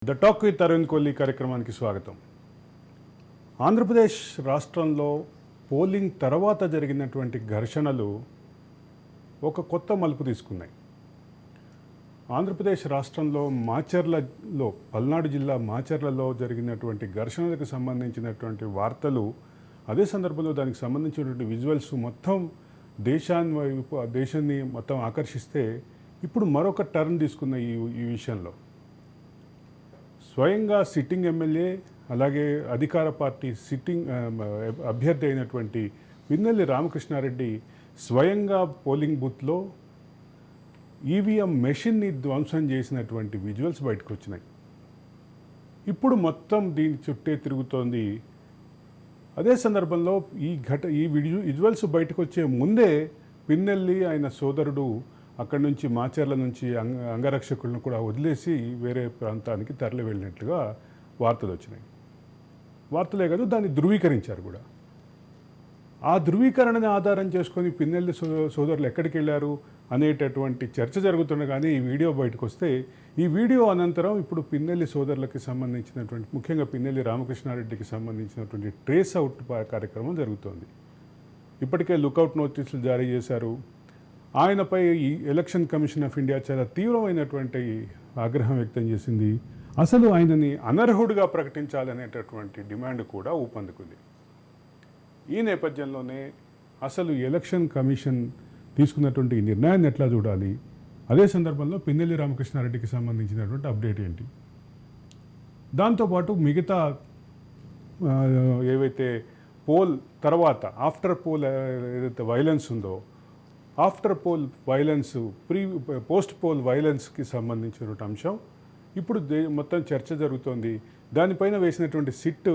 The talk with Arvind Kohli కార్యక్రమానికి స్వాగతం. ఆంధ్రప్రదేశ్ రాష్ట్రంలో పోలింగ్ తర్వాత జరిగినటువంటి ఘర్షణలు ఒక కొత్త మలుపు తీసుకున్నాయి. ఆంధ్రప్రదేశ్ రాష్ట్రంలో మాచర్లలో, పల్నాడు జిల్లా మాచర్లలో జరిగినటువంటి ఘర్షణలకు సంబంధించినటువంటి వార్తలు, అదే సందర్భంలో దానికి సంబంధించినటువంటి విజువల్స్ మొత్తం దేశాన్ని మొత్తం ఆకర్షిస్తే, ఇప్పుడు మరొక టర్న్ తీసుకున్న ఈ విషయంలో స్వయంగా సిట్టింగ్ ఎమ్మెల్యే, అలాగే అధికార పార్టీ సిట్టింగ్ అభ్యర్థి అయినటువంటి పిన్నెల్లి రామకృష్ణారెడ్డి స్వయంగా పోలింగ్ బూత్లో ఈవీఎం మెషిన్ని ధ్వంసం చేసినటువంటి విజువల్స్ బయటకు వచ్చినాయి. ఇప్పుడు మొత్తం దీని చుట్టే తిరుగుతోంది. అదే సందర్భంలో ఈ విజువల్స్ బయటకు వచ్చే ముందే పిన్నెల్లి ఆయన సోదరుడు అక్కడి నుంచి మాచర్ల నుంచి అంగరక్షకులను కూడా వదిలేసి వేరే ప్రాంతానికి తరలి వెళ్ళినట్లుగా వార్తలు వచ్చినాయి. వార్తలే కాదు, దాన్ని ధృవీకరించారు కూడా. ఆ ధృవీకరణని ఆధారం చేసుకొని పిన్నెల్లి సోదరులు ఎక్కడికి వెళ్ళారు అనేటటువంటి చర్చ జరుగుతుండగానే ఈ వీడియో బయటకు వస్తే, ఈ వీడియో అనంతరం ఇప్పుడు పిన్నెల్లి సోదరులకి సంబంధించినటువంటి, ముఖ్యంగా పిన్నెల్లి రామకృష్ణారెడ్డికి సంబంధించినటువంటి ట్రేస్ అవుట్ కార్యక్రమం జరుగుతోంది. ఇప్పటికే లుకౌట్ నోటీసులు జారీ చేశారు. ఆయనపై ఈ ఎలక్షన్ కమిషన్ ఆఫ్ ఇండియా చాలా తీవ్రమైనటువంటి ఆగ్రహం వ్యక్తం చేసింది. అసలు ఆయనని అనర్హుడిగా ప్రకటించాలనేటటువంటి డిమాండ్ కూడా ఊపందుకుంది. ఈ నేపథ్యంలోనే అసలు ఎలక్షన్ కమిషన్ తీసుకున్నటువంటి ఈ నిర్ణయాన్ని ఎట్లా చూడాలి, అదే సందర్భంలో పిన్నెల్లి రామకృష్ణారెడ్డికి సంబంధించినటువంటి అప్డేట్ ఏంటి, దాంతోపాటు మిగతా ఏవైతే పోల్ తర్వాత ఆఫ్టర్ పోల్ ఏదైతే వైలెన్స్ ఉందో, after poll violence, post poll వైలెన్స్కి సంబంధించినటువంటి అంశం ఇప్పుడు మొత్తం చర్చ జరుగుతోంది. దానిపైన వేసినటువంటి సిట్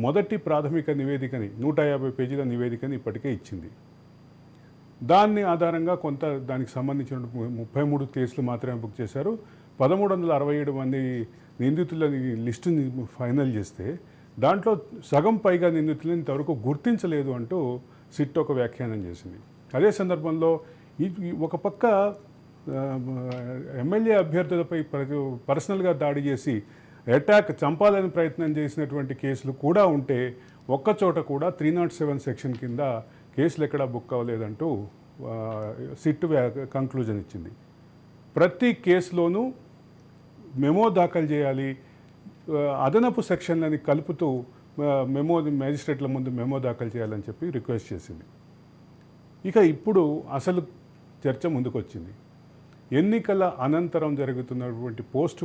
మొదటి ప్రాథమిక నివేదికని, 150 పేజీల నివేదికని ఇప్పటికే ఇచ్చింది. దాన్ని ఆధారంగా దానికి సంబంధించిన 33 కేసులు మాత్రమే బుక్ చేశారు. 1367 మంది నిందితుల లిస్టుని ఫైనల్ చేస్తే, దాంట్లో సగం పైగా నిందితులను ఇంతవరకు గుర్తించలేదు అంటూ సిట్ ఒక వ్యాఖ్యానం చేసింది. అదే సందర్భంలో ఒక పక్క ఎమ్మెల్యే అభ్యర్థులపై పర్సనల్గా దాడి చేసి చంపాలని ప్రయత్నం చేసినటువంటి కేసులు కూడా ఉంటే, ఒక్కచోట కూడా 307 సెక్షన్ కింద కేసులు ఎక్కడా బుక్ అవ్వలేదంటూ సిట్ కంక్లూజన్ ఇచ్చింది. ప్రతి కేసులోనూ మెమో దాఖలు చేయాలి, అదనపు సెక్షన్లని కలుపుతూ మేజిస్ట్రేట్ల ముందు మెమో దాఖలు చేయాలని చెప్పి రిక్వెస్ట్ చేసింది. ఇక ఇప్పుడు అసలు చర్చ ముందుకొచ్చింది. ఎన్నికల అనంతరం జరుగుతున్నటువంటి పోస్ట్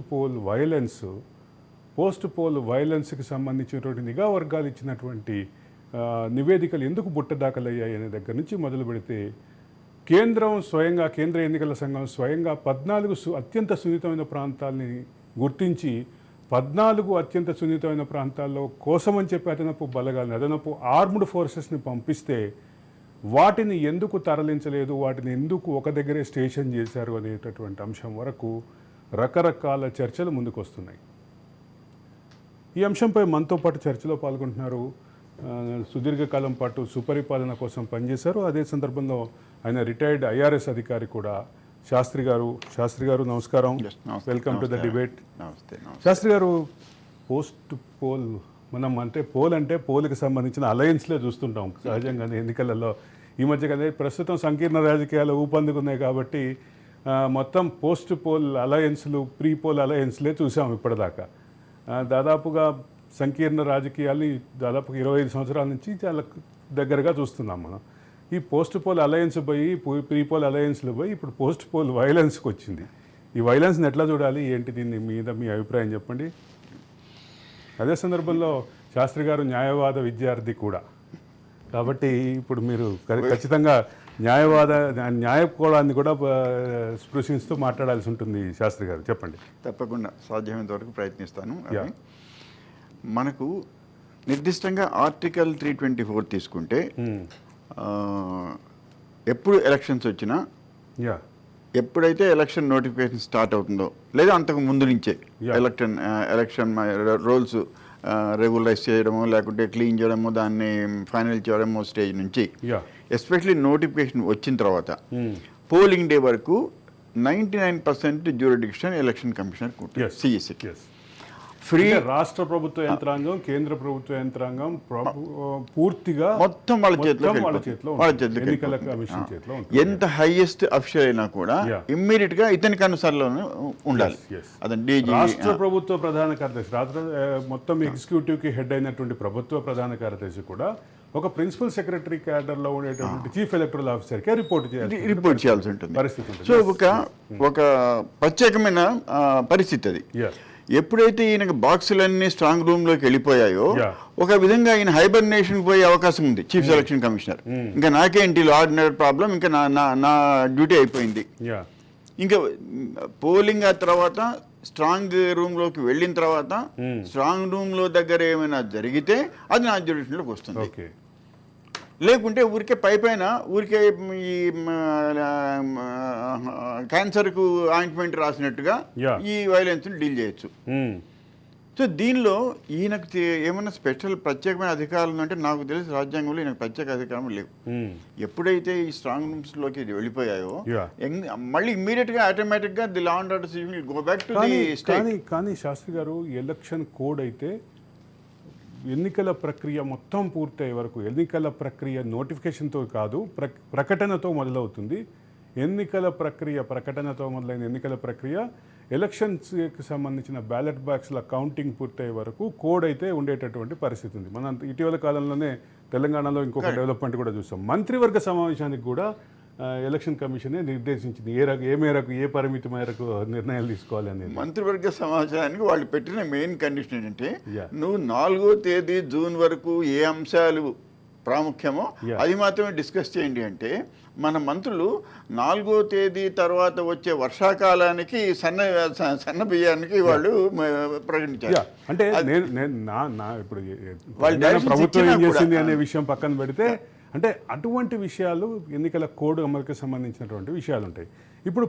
పోల్ వైలెన్స్కి సంబంధించినటువంటి నిఘా వర్గాలు ఇచ్చినటువంటి నివేదికలు ఎందుకు బుట్టదాఖలయ్యాయి అనే దగ్గర నుంచి మొదలు పెడితే, కేంద్ర ఎన్నికల సంఘం స్వయంగా 14 అత్యంత సున్నితమైన ప్రాంతాలని గుర్తించి, 14 అత్యంత సున్నితమైన ప్రాంతాల్లో కోసమని చెప్పి అదనపు ఆర్మ్డ్ ఫోర్సెస్ని పంపిస్తే, వాటిని ఎందుకు తరలించలేదు, వాటిని ఎందుకు ఒక దగ్గరే స్టేషన్ చేశారు అనేటటువంటి అంశం వరకు రకరకాల చర్చలు ముందుకు వస్తున్నాయి. ఈ అంశంపై మనతో పాటు చర్చలో పాల్గొంటున్నారు, సుదీర్ఘకాలం పాటు సుపరిపాలన కోసం పనిచేశారు, అదే సందర్భంలో ఆయన రిటైర్డ్ ఐఆర్ఎస్ అధికారి కూడా, శాస్త్రి గారు నమస్కారం, welcome to the debate. Shastri గారు, పోస్ట్ పోల్ మనం పోల్కి సంబంధించిన అలయన్స్లే చూస్తుంటాం సహజంగానే ఎన్నికలలో. ఈ మధ్య కదా ప్రస్తుతం సంకీర్ణ రాజకీయాలు ఊపందుకున్నాయి కాబట్టి మొత్తం పోస్ట్ పోల్ అలయన్స్లు, ప్రీ పోల్ అలయన్స్లే చూసాం ఇప్పటిదాకా. దాదాపుగా సంకీర్ణ రాజకీయాలు దాదాపు 25 సంవత్సరాల నుంచి చాలా దగ్గరగా చూస్తున్నాం మనం. ఈ పోస్ట్ పోల్ అలయన్స్ పోయి, ప్రీ పోల్ అలయన్స్లు పోయి, ఇప్పుడు పోస్ట్ పోల్ వైలెన్స్కి వచ్చింది. ఈ వైలెన్స్ని ఎట్లా చూడాలి, ఏంటి, దీని మీద మీ అభిప్రాయం చెప్పండి. అదే సందర్భంలో శాస్త్రి గారు న్యాయవాద విద్యార్థి కూడా కాబట్టి, ఇప్పుడు మీరు ఖచ్చితంగా న్యాయకోణాన్ని కూడా స్పృశిస్తూ మాట్లాడాల్సి ఉంటుంది. శాస్త్రి గారు చెప్పండి. తప్పకుండా సాధ్యమైనంత వరకు ప్రయత్నిస్తాను. మనకు నిర్దిష్టంగా ఆర్టికల్ 324 తీసుకుంటే, ఎప్పుడు ఎలక్షన్స్ వచ్చినా, ఎప్పుడైతే ఎలక్షన్ నోటిఫికేషన్ స్టార్ట్ అవుతుందో, లేదా అంతకు ముందు నుంచే ఎలక్షన్ రోల్స్ రెగ్యులరైజ్ చేయడమో, లేకుంటే క్లీన్ చేయడమో, దాన్ని ఫైనల్ చేయడమో స్టేజ్ నుంచి, ఎస్పెషలీ నోటిఫికేషన్ వచ్చిన తర్వాత పోలింగ్ డే వరకు 99% జ్యూరిడిక్షన్ ఎలక్షన్ కమిషనర్ సిఈసికి. ఫ్రీ రాష్ట్ర ప్రభుత్వ యంత్రాంగం, కేంద్ర ప్రభుత్వ యంత్రాంగం పూర్తిగా మొత్తం వాళ్ళ చేతిలో ఎన్నికల కమిషన్ చేతిలో ఉంటుంది. ఎంత హైయెస్ట్ అఫీషియల్ అయినా కూడా ఇమ్మీడియట్ గా ఇతనికి అనుసరణలోనే ఉండాలి. అతను డీజీ, రాష్ట్ర ప్రభుత్వ ప్రధాన కార్యదర్శి, మొత్తం ఎగ్జిక్యూటివ్ కి హెడ్ అయినటువంటి ప్రభుత్వ ప్రధాన కార్యదర్శి కూడా ఒక ప్రిన్సిపల్ సెక్రటరీ క్యాడర్ లో ఉండేటువంటి చీఫ్ ఎలక్టరల్ ఆఫీసర్ కే రిపోర్ట్ చేయాల్సి ఉంటుంది పరిస్థితి. సో ఒక ప్రత్యేకమైన పరిస్థితి అది. ఎప్పుడైతే ఈయనకు బాక్సులన్నీ స్ట్రాంగ్ రూమ్ లోకి వెళ్ళిపోయాయో ఒక విధంగా ఈయన హైబర్నేషన్ పోయే అవకాశం ఉంది చీఫ్ సెలక్షన్ కమిషనర్. ఇంకా నాకేంటి ఆర్డినరీ ప్రాబ్లం, ఇంకా నా డ్యూటీ అయిపోయింది. ఇంకా పోలింగ్ ఆ తర్వాత స్ట్రాంగ్ రూమ్ లోకి వెళ్ళిన తర్వాత స్ట్రాంగ్ రూమ్ లో దగ్గర ఏమైనా జరిగితే అది నా జ్యుడిషియల్లోకి వస్తుంది. లేకుంటే ఊరికే పైన ఊరికే ఈ క్యాన్సర్కు ఆయింట్మెంట్ రాసినట్టుగా ఈ వైలెన్స్ని డీల్ చేయొచ్చు. సో దీనిలో ఈయనకు ఏమైనా స్పెషల్ ప్రత్యేకమైన అధికారాలు ఉందంటే నాకు తెలిసి రాజ్యాంగంలో ఈయనకు ప్రత్యేక అధికారం లేవు. ఎప్పుడైతే ఈ స్ట్రాంగ్ రూమ్స్ లోకి వెళ్ళిపోయాయో మళ్ళీ ఇమ్మీడియట్ గా ఆటోమేటిక్ గా the law and order system will go back to the state. కానీ శాస్త్రి గారు, ఎలక్షన్ కోడ్ అయితే ఎన్నికల ప్రక్రియ మొత్తం పూర్తయ్యే వరకు, ఎన్నికల ప్రక్రియ నోటిఫికేషన్తో కాదు ప్రకటనతో మొదలవుతుంది. ఎన్నికల ప్రక్రియ ప్రకటనతో మొదలైన ఎన్నికల ప్రక్రియ ఎలక్షన్స్కి సంబంధించిన బ్యాలెట్ బాక్స్ల కౌంటింగ్ పూర్తయ్యే వరకు కోడ్ అయితే ఉండేటటువంటి పరిస్థితి ఉంది. మనం ఇటీవల కాలంలోనే తెలంగాణలో ఇంకొక డెవలప్మెంట్ కూడా చూస్తాం. మంత్రివర్గ సమావేశానికి కూడా ఎలక్షన్ కమిషనే నిర్దేశించింది ఏ మేరకు, ఏ పరిమితి మేరకు నిర్ణయాలు తీసుకోవాలి అనేది. మంత్రివర్గ సమావేశానికి వాళ్ళు పెట్టిన మెయిన్ కండిషన్ ఏంటంటే నువ్వు 4వ తేదీ జూన్ వరకు ఏ అంశాలు ప్రాముఖ్యమో అది మాత్రమే డిస్కస్ చేయండి అంటే మన మంత్రులు 4వ తేదీ తర్వాత వచ్చే వర్షాకాలానికి సన్న బియ్యానికి వాళ్ళు ప్రకటించారు. అంటే ఇప్పుడు ప్రభుత్వం ఏం చేసింది అనే విషయం పక్కన పెడితే, అంటే అటువంటి విషయాలు ఎన్నికల కోడ్ అమలుకి సంబంధించినటువంటి విషయాలు ఉంటాయి. ఇప్పుడు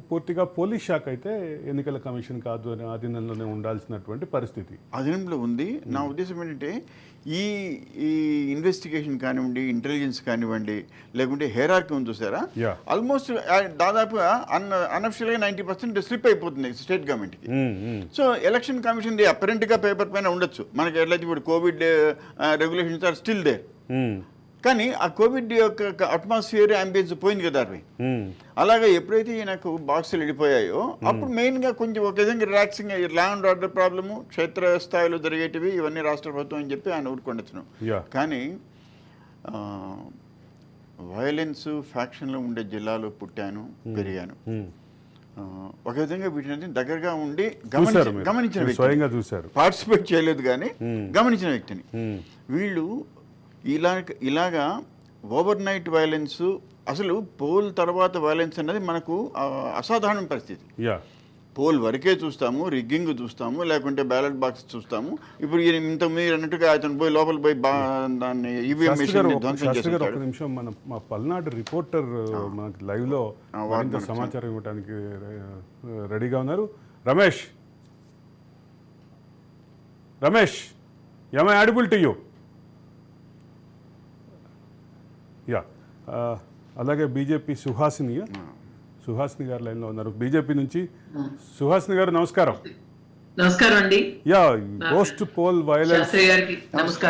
పూర్తిగా పోలీస్ శాఖ అయితే ఎన్నికల కమిషన్ కాదు అనే అధీనంలోనే ఉండాల్సినటువంటి పరిస్థితి అధీనంలో ఉంది. నా ఉద్దేశం ఏంటంటే ఈ ఇన్వెస్టిగేషన్ కానివ్వండి, ఇంటెలిజెన్స్ కానివ్వండి, లేకుంటే హెరార్కీ ఉంది చూసారా, ఆల్మోస్ట్ దాదాపుగా అన్అఫిషియల్గా 90% స్లిప్ అయిపోతుంది స్టేట్ గవర్నమెంట్కి. సో ఎలక్షన్ కమిషన్ అపరెంట్ గా పేపర్ పైన ఉండొచ్చు. మనకి ఎట్లయితే ఇప్పుడు covid regulations are still there, కానీ ఆ కోవిడ్ యొక్క అట్మాస్ఫియర్ అంబియన్స్ పోయింది కదా అవి. అలాగే ఎప్పుడైతే ఈయనకు బాక్సులు వెళ్ళిపోయాయో అప్పుడు మెయిన్గా కొంచెం ఒక విధంగా relaxing law and order problem క్షేత్ర స్థాయిలో జరిగేటివి ఇవన్నీ రాష్ట్ర ప్రభుత్వం అని చెప్పి ఆయన ఊరుకొండొచ్చును. కానీ వైలెన్స్ ఫ్యాక్షన్లో ఉండే జిల్లాలో పుట్టాను, పెరిగాను. ఒక విధంగా వీటిని దగ్గరగా ఉండి గమనించిన వ్యక్తి, పార్టిసిపేట్ చేయలేదు కానీ గమనించిన వ్యక్తిని. వీళ్ళు ఇలాగా ఓవర్ నైట్ వైలెన్స్, అసలు పోల్ తర్వాత వైలెన్స్ అనేది మనకు అసాధారణ పరిస్థితి. పోల్ వరకే చూస్తాము, రిగ్గింగ్ చూస్తాము, లేకుంటే బ్యాలెట్ బాక్స్ చూస్తాము. ఇప్పుడు ఇంత మీరు అన్నట్టుగా అతను పోయి లోపల పోయి దాన్ని ఈవీఎం మెషిన్ ధ్వంసం చేస్తారు. ఒక నిమిషం, మా పల్నాడు రిపోర్టర్ మనకి లైవ్ లో మరింత సమాచారం ఇవ్వడానికి రెడీగా ఉన్నారు. Ramesh, am I audible to you? అలాగే బీజేపీ సుహాసిని గారు లైన్లో ఉన్నారు. బీజేపీ నుంచి సుహాసిని గారు, నమస్కారం. నమస్కారం అండి. పోస్ట్ పోల్ వైలెన్స్, నమస్తే.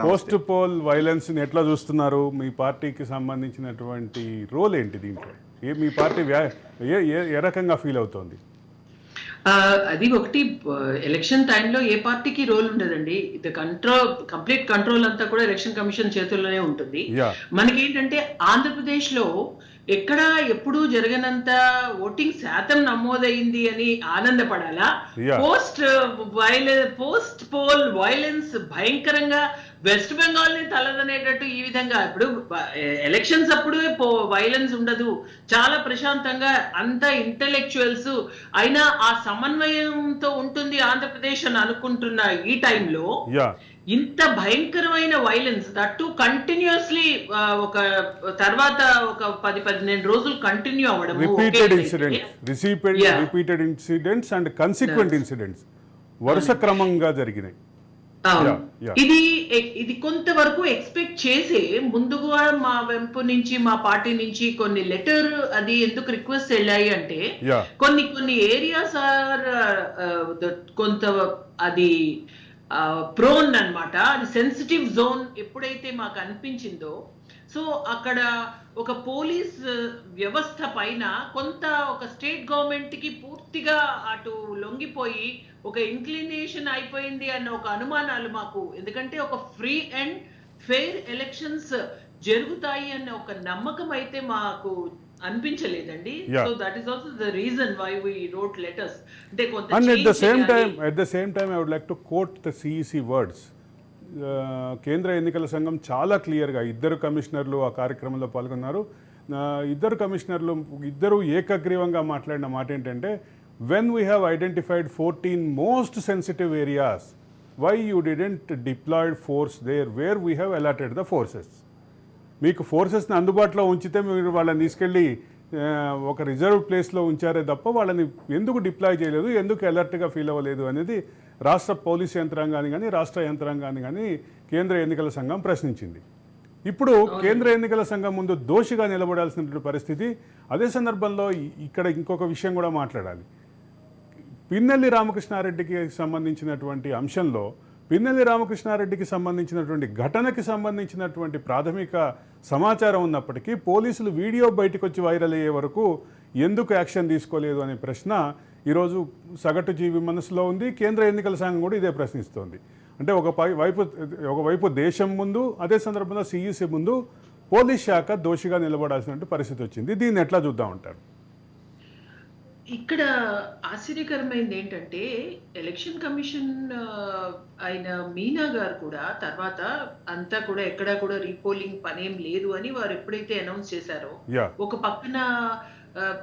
పోస్ట్ పోల్ వైలెన్స్ ని ఎట్లా చూస్తున్నారు? మీ పార్టీకి సంబంధించినటువంటి రోల్ ఏంటి దీంట్లో? మీ పార్టీ ఏ రకంగా ఫీల్ అవుతోంది? అది ఒకటి, ఎలక్షన్ టైంలో ఏ పార్టీకి రోల్ ఉండదండి. ఇది కంప్లీట్ కంట్రోల్ అంతా కూడా ఎలక్షన్ కమిషన్ చేతుల్లోనే ఉంటుంది. మనకేంటంటే ఆంధ్రప్రదేశ్ లో ఎక్కడ ఎప్పుడు జరగనంత ఓటింగ్ శాతం నమోదైంది అని ఆనందపడాలా? పోస్ట్ పోల్ వైలెన్స్ భయంకరంగా వెస్ట్ బెంగాల్ ని తలదనేటట్టు ఈ విధంగా, ఇప్పుడు ఎలక్షన్స్ అప్పుడు వైలెన్స్ ఉండదు, చాలా ప్రశాంతంగా అంతా ఇంటెలెక్చువల్స్ అయినా ఆ సమన్వయంతో ఉంటుంది ఆంధ్రప్రదేశ్ అని అనుకుంటున్న ఈ టైంలో ఇంత భయంకరమైన వైలెన్స్, దట్టు కంటిన్యూస్లీ ఒక తర్వాత ఒక 10-15 రోజులు కంటిన్యూ అవ్వడం, repeated incidents and consequent incidents వరుస క్రమంగా జరిగినాయి. అవును. Yeah. ఇది కొంతవరకు ఎక్స్పెక్ట్ చేసే ముందుగా మా వెంపు నుంచి మా పార్టీ నుంచి కొన్ని లెటర్ అది ఎందుకు రిక్వెస్ట్ వెళ్ళాయి అంటే Yeah. కొన్ని ఏరియాస్ ఆర్ కొంత అది ప్రోన్ అన్నమాట. అది సెన్సిటివ్ జోన్ ఎప్పుడైతే మాకు అనిపించిందో, సో అక్కడ ఒక పోలీస్ వ్యవస్థ పైన కొంత ఒక స్టేట్ గవర్నమెంట్ కి పూర్తిగా అటు లొంగిపోయి ఒక ఇంక్లినేషన్ అయిపోయింది అన్న ఒక అనుమానాలు మాకు, ఎందుకంటే ఒక ఫ్రీ అండ్ ఫెయిర్ ఎలక్షన్స్ జరుగుతాయి అన్న ఒక నమ్మకం అయితే మాకు అనిపించలేదండి. Yeah. So that is also the reason why we wrote letters. అంటే కొంత And at the change same time, I would like to quote the CEC words. కేంద్ర ఎన్నికల సంఘం చాలా క్లియర్గా ఇద్దరు కమిషనర్లు ఆ కార్యక్రమంలో పాల్గొన్నారు. ఇద్దరు కమిషనర్లు ఇద్దరు ఏకగ్రీవంగా మాట్లాడిన మాట ఏంటంటే, when we have identified 14 most sensitive areas, why you didn't deployed force there where we have allotted the forces. మీకు ఫోర్సెస్ని అందుబాటులో ఉంచితే మీరు వాళ్ళని తీసుకెళ్ళి ఒక రిజర్వ్ ప్లేస్లో ఉంచారే తప్ప వాళ్ళని ఎందుకు డిప్లాయ్ చేయలేదు, ఎందుకు అలర్ట్గా ఫీల్ అవ్వలేదు అనేది రాష్ట్ర పోలీస్ యంత్రాంగాన్ని కానీ రాష్ట్ర యంత్రాంగాన్ని కానీ కేంద్ర ఎన్నికల సంఘం ప్రశ్నించింది. ఇప్పుడు కేంద్ర ఎన్నికల సంఘం ముందు దోషిగా నిలబడాల్సిన పరిస్థితి. అదే సందర్భంలో ఇక్కడ ఇంకొక విషయం కూడా మాట్లాడాలి. పిన్నెల్లి రామకృష్ణారెడ్డికి సంబంధించినటువంటి అంశంలో పిన్నెల్లి రామకృష్ణారెడ్డికి సంబంధించినటువంటి ఘటనకి సంబంధించినటువంటి ప్రాథమిక సమాచారం ఉన్నప్పటికీ పోలీసులు వీడియో బయటకు వచ్చి వైరల్ అయ్యే వరకు ఎందుకు యాక్షన్ తీసుకోలేదు అనే ప్రశ్న ఈరోజు సగటు జీవి మనసులో ఉంది. కేంద్ర ఎన్నికల సంఘం కూడా ఇదే ప్రశ్నిస్తోంది. అంటే ఒకవైపు దేశం ముందు, అదే సందర్భంలో సిఈసి ముందు పోలీస్ శాఖ దోషిగా నిలబడాల్సిన పరిస్థితి వచ్చింది. దీన్ని ఎట్లా చూద్దామంటారు? ఇక్కడ ఆశ్చర్యకరమైనది ఏంటంటే, ఎలక్షన్ కమిషన్ అయిన మీనా గారు కూడా తర్వాత అంతా కూడా ఎక్కడా కూడా రీపోలింగ్ పనేం లేదు అని వారు ఎప్పుడైతే అనౌన్స్ చేశారో, ఒక పక్కన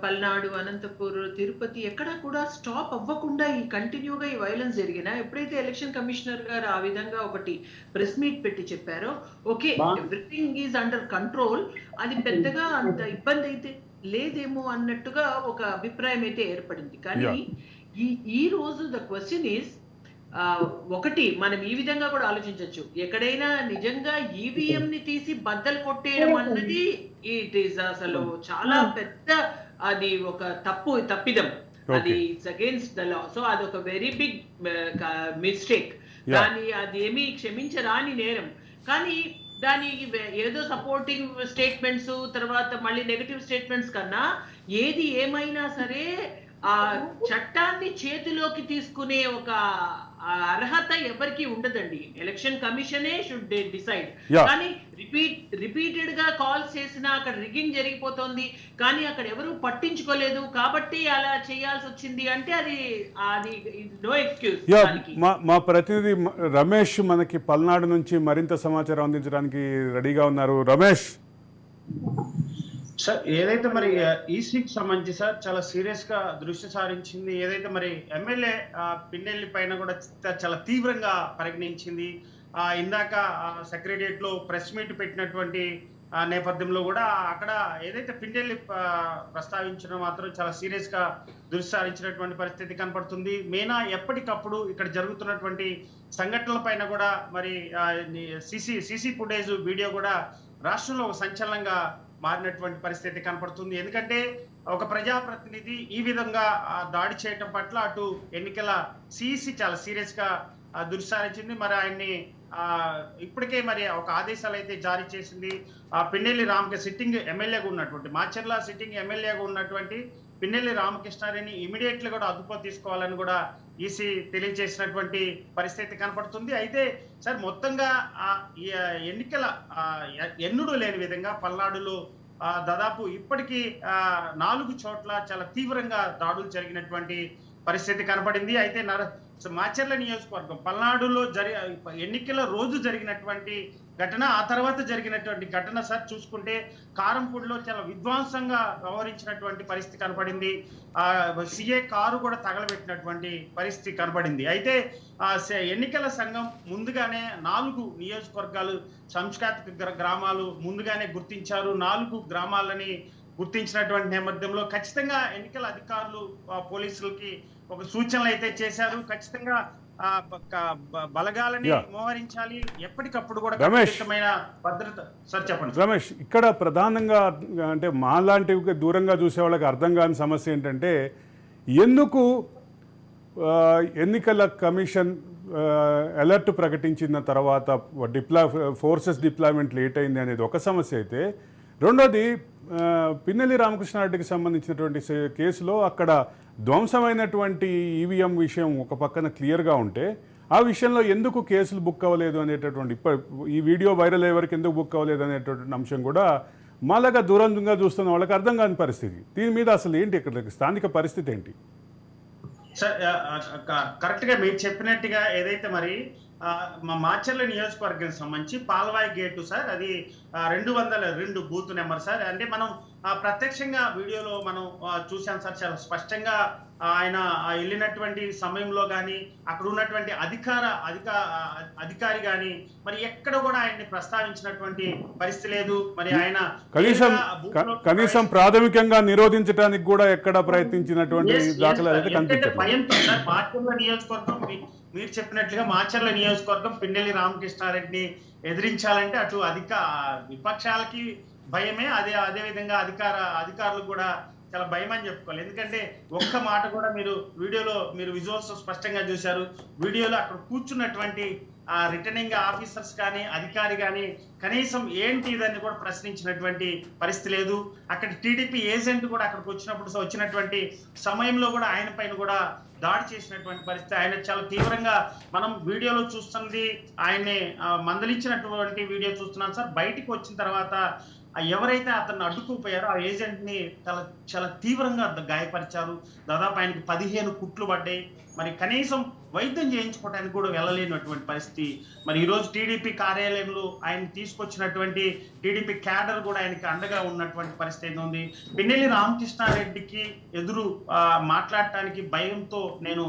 పల్నాడు, అనంతపూర్, తిరుపతి ఎక్కడా కూడా స్టాప్ అవ్వకుండా ఈ కంటిన్యూగా ఈ వైలెన్స్ జరిగినా, ఎప్పుడైతే ఎలక్షన్ కమిషనర్ గారు ఆ విధంగా ఒకటి ప్రెస్ మీట్ పెట్టి చెప్పారో, okay everything is under control, అది పెద్దగా అంత ఇబ్బంది అయితే లేదేమో అన్నట్టుగా ఒక అభిప్రాయం అయితే ఏర్పడింది. కానీ ఈ రోజు ద క్వశ్చన్ ఈస్, ఒకటి మనం ఈ విధంగా కూడా ఆలోచించవచ్చు, ఎక్కడైనా నిజంగా ఈవీఎం ని తీసి బద్దలు కొట్టేయడం అన్నది ఇట్ ఈస్ అసలు చాలా పెద్ద, అది ఒక తప్పిదం, అది it's against the law. So అది ఒక వెరీ బిగ్ మిస్టేక్. కానీ అది ఏమీ క్షమించరాని నేరం. కానీ దానికి ఏదో సపోర్టింగ్ స్టేట్మెంట్స్, తర్వాత మళ్ళీ నెగటివ్ స్టేట్మెంట్స్ కన్నా ఏది ఏమైనా సరే ఆ చట్టాన్ని చేతిలోకి తీసుకునే ఒక అర్హత ఎవరికి ఉండదండి. ఎలక్షన్ కమిషనే షుడ్ డిసైడ్. కానీ రిపీటెడ్ గా కాల్స్ చేసినా అక్కడ రిగ్గింగ్ జరిగిపోతుంది, కానీ అక్కడ ఎవరు పట్టించుకోలేదు కాబట్టి అలా చేయాల్సి వచ్చింది అంటే అది నో ఎక్స్క్యూజ్. మా ప్రతినిధి రమేష్ మనకి పల్నాడు నుంచి మరింత సమాచారం అందించడానికి రెడీగా ఉన్నారు. రమేష్ సార్, ఏదైతే మరి ఈసీకి సంబంధించి సార్ చాలా సీరియస్ గా దృష్టి సారించింది, ఏదైతే మరి ఎమ్మెల్యే పిన్నెల్లి పైన కూడా చాలా తీవ్రంగా పరిగణించింది. ఇందాక సెక్రటరియట్ లో ప్రెస్ మీట్ పెట్టినటువంటి నేపథ్యంలో కూడా అక్కడ ఏదైతే పిన్నెల్లి ప్రస్తావించడం మాత్రం చాలా సీరియస్ గా దృష్టి సారించినటువంటి పరిస్థితి కనపడుతుంది. మీనా ఎప్పటికప్పుడు ఇక్కడ జరుగుతున్నటువంటి సంఘటనల పైన కూడా మరి సీసీ ఫుటేజ్ వీడియో కూడా రాష్ట్రంలో ఒక సంచలనంగా మారినటువంటి పరిస్థితి కనపడుతుంది. ఎందుకంటే ఒక ప్రజాప్రతినిధి ఈ విధంగా దాడి చేయటం పట్ల అటు ఎన్నికల సిఇసి చాలా సీరియస్ గా దృష్టి సారించింది. మరి ఆయన్ని ఇప్పటికే మరి ఒక ఆదేశాలు అయితే జారీ చేసింది. పిన్నెల్లి సిట్టింగ్ ఎమ్మెల్యేగా ఉన్నటువంటి మాచర్ల సిట్టింగ్ ఎమ్మెల్యేగా ఉన్నటువంటి పిన్నెల్లి రామకృష్ణారెడ్డిని ఇమీడియట్లీ కూడా అదుపులో తీసుకోవాలని కూడా ఈసీ తెలియజేసినటువంటి పరిస్థితి కనపడుతుంది. అయితే సార్ మొత్తంగా ఎన్నికల ఎన్నుడు లేని విధంగా పల్నాడులో దాదాపు ఇప్పటికీ 4 చోట్ల చాలా తీవ్రంగా దాడులు జరిగినటువంటి పరిస్థితి కనపడింది. అయితే మాచర్ల నియోజకవర్గం పల్నాడులో ఎన్నికల రోజు జరిగినటువంటి ఘటన, ఆ తర్వాత జరిగినటువంటి ఘటన సార్ చూసుకుంటే కారంపూడిలో చాలా విధ్వంసంగా వ్యవహరించినటువంటి పరిస్థితి కనపడింది. సిఏ కారు కూడా తగలబెట్టినటువంటి పరిస్థితి కనపడింది. అయితే ఎన్నికల సంఘం ముందుగానే 4 నియోజకవర్గాలు సాంస్కృతిక గ్రామాలు ముందుగానే గుర్తించారు. 4 గ్రామాలని గుర్తించినటువంటి నేపథ్యంలో ఖచ్చితంగా ఎన్నికల అధికారులు పోలీసులకి ఒక సూచనలు అయితే చేశారు. ఖచ్చితంగా బలగాలని Yeah. మోహరించాలి, ఎప్పటికప్పుడు కూడా రమేష్. ఖచ్చితమైన భద్రత. సార్ చెప్పండి సార్. రమేష్, ఇక్కడ ప్రధానంగా అంటే మాలాంటి దూరంగా చూసే వాళ్ళకి అర్థం కాని సమస్య ఏంటంటే ఎందుకు ఎన్నికల కమిషన్ అలర్ట్ ప్రకటించిన తర్వాత ఫోర్సెస్ డిప్లాయ్మెంట్ లేట్ అయింది అనేది ఒక సమస్య అయితే, రెండోది పిన్నెల్లి రామకృష్ణారెడ్డికి సంబంధించినటువంటి కేసులో అక్కడ ధ్వంసమైనటువంటి ఈవీఎం విషయం ఒక పక్కన క్లియర్గా ఉంటే ఆ విషయంలో ఎందుకు కేసులు బుక్ అవ్వలేదు అనేటటువంటి ఈ వీడియో వైరల్ అయ్యే వరకు ఎందుకు బుక్ అవ్వలేదు అనేటటువంటి అంశం కూడా మాలాగా దూరంగా చూస్తున్న వాళ్ళకి అర్థం కాని పరిస్థితి. దీని మీద అసలు ఏంటి ఇక్కడ స్థానిక పరిస్థితి ఏంటి? సార్ కరెక్ట్ గా మీరు చెప్పినట్టుగా ఏదైతే మరి మా మాచర్ల నియోజకవర్గం సంబంధించి పాల్వాయి గేటు సార్, అది 202 బూత్ నెంబర్ సార్. అంటే మనం ప్రత్యక్షంగా వీడియోలో మనం చూసాం సార్. చాలా స్పష్టంగా ఆయన వెళ్ళినటువంటి సమయంలో కానీ అక్కడ ఉన్నటువంటి అధికారి కానీ మరి ఎక్కడ కూడా ఆయన్ని ప్రస్తావించినటువంటి పరిస్థితి లేదు. మరి ఆయన కనీసం ప్రాథమికంగా నిరోధించడానికి కూడా ఎక్కడ ప్రయత్నించినటువంటి దాఖలాలు అయితే కనిపించలేదు. భయంతో సార్ మాచర్ల నియోజకవర్గం మీరు చెప్పినట్లుగా మాచర్ల నియోజకవర్గం పిన్నెల్లి రామకృష్ణారెడ్డిని ఎదిరించాలంటే అటు విపక్షాలకి భయమే, అదే విధంగా అధికారులకు కూడా చాలా భయం అని చెప్పుకోవాలి. ఎందుకంటే ఒక్క మాట కూడా మీరు విజువల్స్ స్పష్టంగా చూశారు. వీడియోలో అక్కడ కూర్చున్నటువంటి రిటర్నింగ్ ఆఫీసర్స్ కానీ అధికారి కానీ కనీసం ఏంటి ఇదని కూడా ప్రశ్నించినటువంటి పరిస్థితి లేదు. అక్కడ టీడీపీ ఏజెంట్ కూడా అక్కడికి వచ్చినటువంటి సమయంలో కూడా ఆయన పైన కూడా దాడి చేసినటువంటి పరిస్థితి. ఆయన చాలా తీవ్రంగా మనం వీడియోలో చూస్తున్నది ఆయన్ని మందలించినటువంటి వీడియో చూస్తున్నాం సార్. బయటికి వచ్చిన తర్వాత ఎవరైతే అతన్ని అడ్డుకుపోయారో ఆ ఏజెంట్ ని చాలా తీవ్రంగా గాయపరిచారు. దాదాపు ఆయనకి 15 కుట్లు పడ్డాయి. మరి కనీసం వైద్యం చేయించుకోవడానికి కూడా వెళ్ళలేనటువంటి పరిస్థితి. మరి ఈరోజు టీడీపీ కార్యాలయంలో ఆయన తీసుకొచ్చినటువంటి టీడీపీ క్యాడర్ కూడా ఆయనకి అండగా ఉన్నటువంటి పరిస్థితి ఉంది. పిన్నెల్లి రామకృష్ణారెడ్డికి ఎదురు మాట్లాడటానికి భయంతో నేను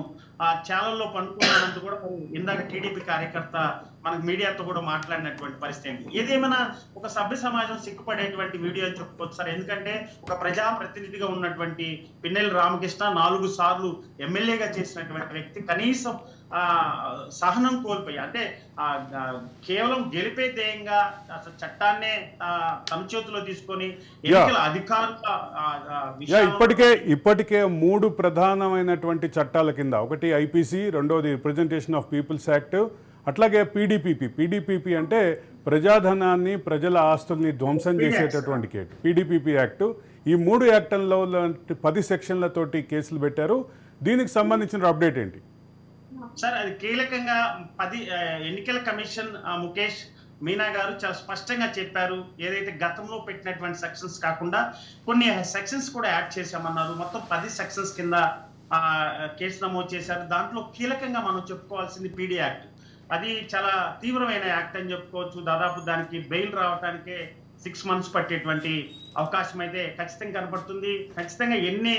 ఛానల్లో పండుకున్నానంటూ కూడా ఇందాక టీడీపీ కార్యకర్త మనకు మీడియాతో కూడా మాట్లాడినటువంటి పరిస్థితి. ఏదేమైనా ఒక సభ్య సమాజం సిగ్గుపడేటువంటి వీడియో అని చెప్పుకోవచ్చు సార్. ఎందుకంటే ఒక ప్రజాప్రతినిధిగా ఉన్నటువంటి పిన్నెల్లి రామకృష్ణ 4 సార్లు ఎమ్మెల్యేగా చేసినటువంటి వ్యక్తి కనీసం సహనం కోల్పోయి, అంటే కేవలం గెలిపే ధ్యేయంగా చట్టాన్నే తమ చేతిలో తీసుకొని ఎన్నికల అధికారుల ఇప్పటికే 3 ప్రధానమైనటువంటి చట్టాల కింద, ఒకటి ఐపీసీ, రెండోది రిప్రజెంటేషన్ ఆఫ్ పీపుల్స్ యాక్ట్, అట్లాగే పీడీపీపీ అంటే ప్రజాధనాన్ని ప్రజల ఆస్తుల్ని ధ్వంసం చేసేటటువంటి కేసు పీడీపీపీ యాక్టు. ఈ 3 యాక్టుల్లో 10 సెక్షన్లతోటి కేసులు పెట్టారు. దీనికి సంబంధించిన అప్డేట్ ఏంటి సార్? అది కీలకంగా ఎన్నికల కమిషన్ ముఖేష్ మీనా గారు చాలా స్పష్టంగా చెప్పారు. ఏదైతే గతంలో పెట్టినటువంటి సెక్షన్స్ కాకుండా కొన్ని సెక్షన్స్ కూడా యాడ్ చేశామన్నారు. మొత్తం 10 సెక్షన్స్ కింద కేసు నమోదు చేశారు. దాంట్లో కీలకంగా మనం చెప్పుకోవాల్సింది పీడీ యాక్ట్. అది చాలా తీవ్రమైన యాక్ట్ అని చెప్పుకోవచ్చు. దాదాపు దానికి బెయిల్ రావడానికే 6 months పట్టేటువంటి అవకాశం అయితే ఖచ్చితంగా కనపడుతుంది. ఖచ్చితంగా ఎన్ని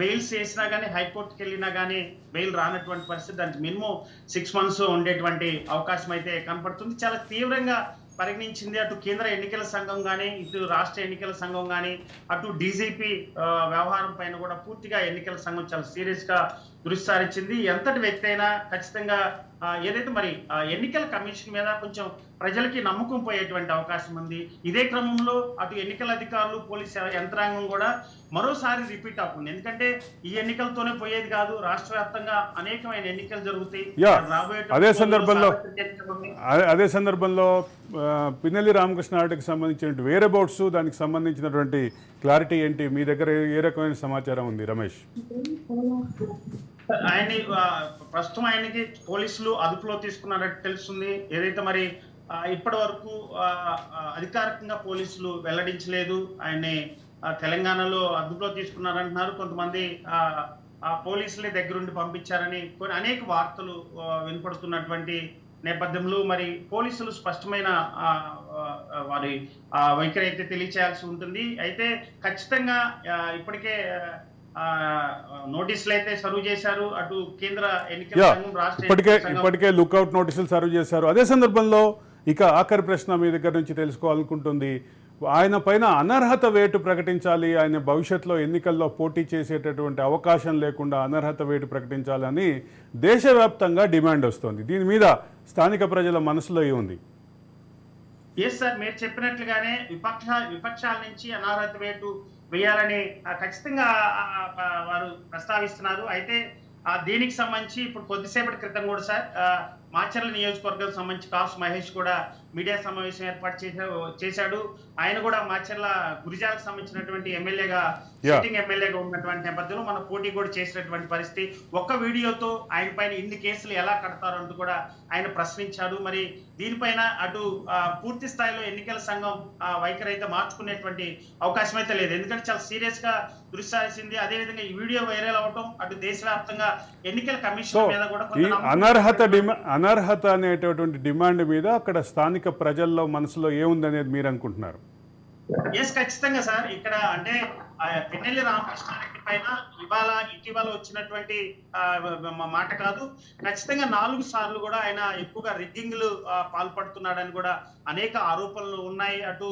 బెయిల్స్ చేసినా కానీ హైకోర్టుకి వెళ్ళినా కానీ బెయిల్ రానటువంటి పరిస్థితి, దానికి మినిమం 6 months ఉండేటువంటి అవకాశం అయితే కనపడుతుంది. చాలా తీవ్రంగా పరిగణించింది అటు కేంద్ర ఎన్నికల సంఘం కానీ ఇటు రాష్ట్ర ఎన్నికల సంఘం కానీ అటు డీజీపీ వ్యవహారం పైన కూడా పూర్తిగా ఎన్నికల సంఘం చాలా సీరియస్ గా దృష్టి సారించింది. ఎంతటి వ్యక్తి అయినా ఖచ్చితంగా ఏదైతే మరి ఎన్నికల కమిషన్ మీద కొంచెం ప్రజలకి నమ్మకం పోయేటువంటి అవకాశం ఉంది. ఇదే క్రమంలో అటు ఎన్నికల అధికారులు పోలీసు యంత్రాంగం కూడా మరోసారి రిపీట్ అవుతుంది. ఎందుకంటే ఈ ఎన్నికలతోనే పోయేది కాదు, రాష్ట్ర వ్యాప్తంగా అనేకమైన ఎన్నికలు జరుగుతాయి. అదే సందర్భంలో పిన్నెల్లి రామకృష్ణారెడ్డికి సంబంధించిన వేర్ అబౌట్స్, దానికి సంబంధించినటువంటి క్లారిటీ ఏంటి? మీ దగ్గర ఏ రకమైన సమాచారం ఉంది రమేష్? ప్రస్తుతం ఆయనకి పోలీసులు అదుపులో తీసుకున్నారని తెలుస్తుంది. ఏదైతే మరి ఇప్పటి వరకు అధికారికంగా పోలీసులు వెల్లడించలేదు. ఆయన్ని తెలంగాణలో అదుపులో తీసుకున్నారంటున్నారు. కొంతమంది పోలీసులే దగ్గరుండి పంపించారని అనేక వార్తలు వినపడుతున్నటువంటి నేపథ్యంలో మరి పోలీసులు స్పష్టమైన వారి వైఖరి అయితే తెలియచేయాల్సి ఉంటుంది. అయితే ఖచ్చితంగా ఇప్పటికే నోటీసులు అయితే సర్వ్ చేశారు. అటు కేంద్ర ఎన్నికల సంఘం, రాష్ట్ర ఇప్పటికే లుక్అవుట్ నోటీసులు సర్వ్ చేశారు. అదే సందర్భంలో ఇక ఆఖరి ప్రశ్న మీ దగ్గర నుంచి తెలుసుకోవాలనుకుంటుంది, ఆయన పైన అనర్హత వేటు ప్రకటించాలి, ఆయన భవిష్యత్తులో ఎన్నికల్లో పోటీ చేసేటటువంటి అవకాశం లేకుండా అనర్హత వేటు ప్రకటించాలని దేశవ్యాప్తంగా డిమాండ్ వస్తుంది. దీని మీద స్థానిక ప్రజల మనసులో ఏముంది? ఎస్ సార్, మీరు చెప్పినట్లుగానే విపక్షాల నుంచి అనార్హత వేటు వేయాలని ఖచ్చితంగా వారు ప్రస్తావిస్తున్నారు. అయితే దీనికి సంబంధించి ఇప్పుడు కొద్దిసేపటి క్రితం కూడా సార్ మాచర్ల నియోజకవర్గం సంబంధించి కాసు మహేష్ కూడా మీడియా సమావేశం ఏర్పాటు చేశాడు. ఆయన కూడా మాచర్ల గురిజాలకు సంబంధించినటువంటి ఎమ్మెల్యేగా, సిట్టింగ్ ఎమ్మెల్యేగా ఉన్నటువంటి నేపథ్యంలో మన పోటీ కూడా చేసినటువంటి పరిస్థితి. ఒక్క వీడియోతో ఆయన పైన ఇన్ని కేసులు ఎలా కడతారు అంటూ కూడా ఆయన ప్రశ్నించాడు. మరి దీనిపైన అటు పూర్తి స్థాయిలో ఎన్నికల సంఘం వైఖరి అయితే మార్చుకునేటువంటి అవకాశం అయితే లేదు. ఎందుకంటే చాలా సీరియస్ గా దృష్టి సారించింది. అదేవిధంగా ఈ వీడియో వైరల్ అవటం అటు దేశవ్యాప్తంగా ఎన్నికల కమిషన్ మీద కూడా అనర్హత అనేటటువంటి డిమాండ్ మీద అక్కడ స్థానిక ప్రజల్లో మనసులో ఏముందనేది మీరు అనుకుంటున్నారు? ఎస్, ఖచ్చితంగా సార్. ఇక్కడ అంటే పిన్నెల్లి రామకృష్ణారెడ్డి పైన ఇటీవల వచ్చినటువంటి మాట కాదు, ఖచ్చితంగా 4 సార్లు కూడా ఆయన ఎక్కువగా రిగ్గింగ్లు పాల్పడుతున్నాడని కూడా అనేక ఆరోపణలు ఉన్నాయి. అటు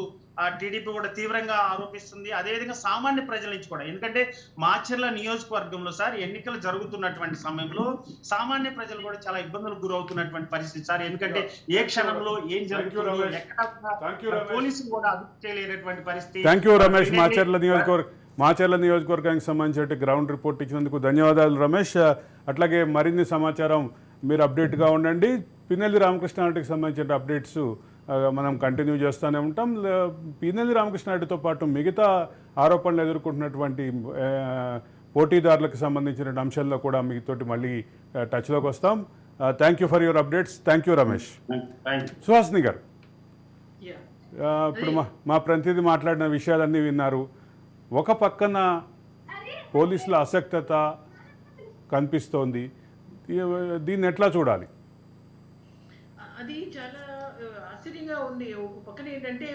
టీడీపీ కూడా తీవ్రంగా ఆరోపిస్తుంది. అదేవిధంగా సామాన్య ప్రజల నుంచి కూడా, ఎందుకంటే మాచర్ల నియోజకవర్గంలో సార్ ఎన్నికలు జరుగుతున్నటువంటి సమయంలో సామాన్య ప్రజలు కూడా చాలా ఇబ్బందులకు గురవుతున్నటువంటి పరిస్థితి సార్. ఎందుకంటే ఏ క్షణంలో ఏం జరుగుతుందో ఎక్కడ పోలీసులు కూడా అదుపు చేయలేనటువంటి పరిస్థితి. Thank you Ramesh. మాచర్ల నియోజకవర్గానికి సంబంధించిన గ్రౌండ్ రిపోర్ట్ ఇచ్చినందుకు ధన్యవాదాలు రమేష్. అట్లాగే మరిన్ని సమాచారం మీరు అప్డేట్గా ఉండండి. పిన్నెల్లి రామకృష్ణారెడ్డికి సంబంధించిన అప్డేట్స్ మనం కంటిన్యూ చేస్తూనే ఉంటాం. పిన్నెల్లి రామకృష్ణారెడ్డితో పాటు మిగతా ఆరోపణలు ఎదుర్కొంటున్నటువంటి పోటీదారులకు సంబంధించిన అంశాల్లో కూడా మీతోటి మళ్ళీ టచ్లోకి వస్తాం. Thank you for your updates. Thank you Ramesh. Suhasini గారు, ఇప్పుడు మా ప్రతినిధి మాట్లాడిన విషయాలన్నీ విన్నారు. ఒక పక్కన పోలీసుల అసక్తత కనిపిస్తోంది, దీన్ని ఎట్లా చూడాలి? అది చాలా ఆశ్చర్యంగా ఉంది. ఒక పక్కన ఏంటంటే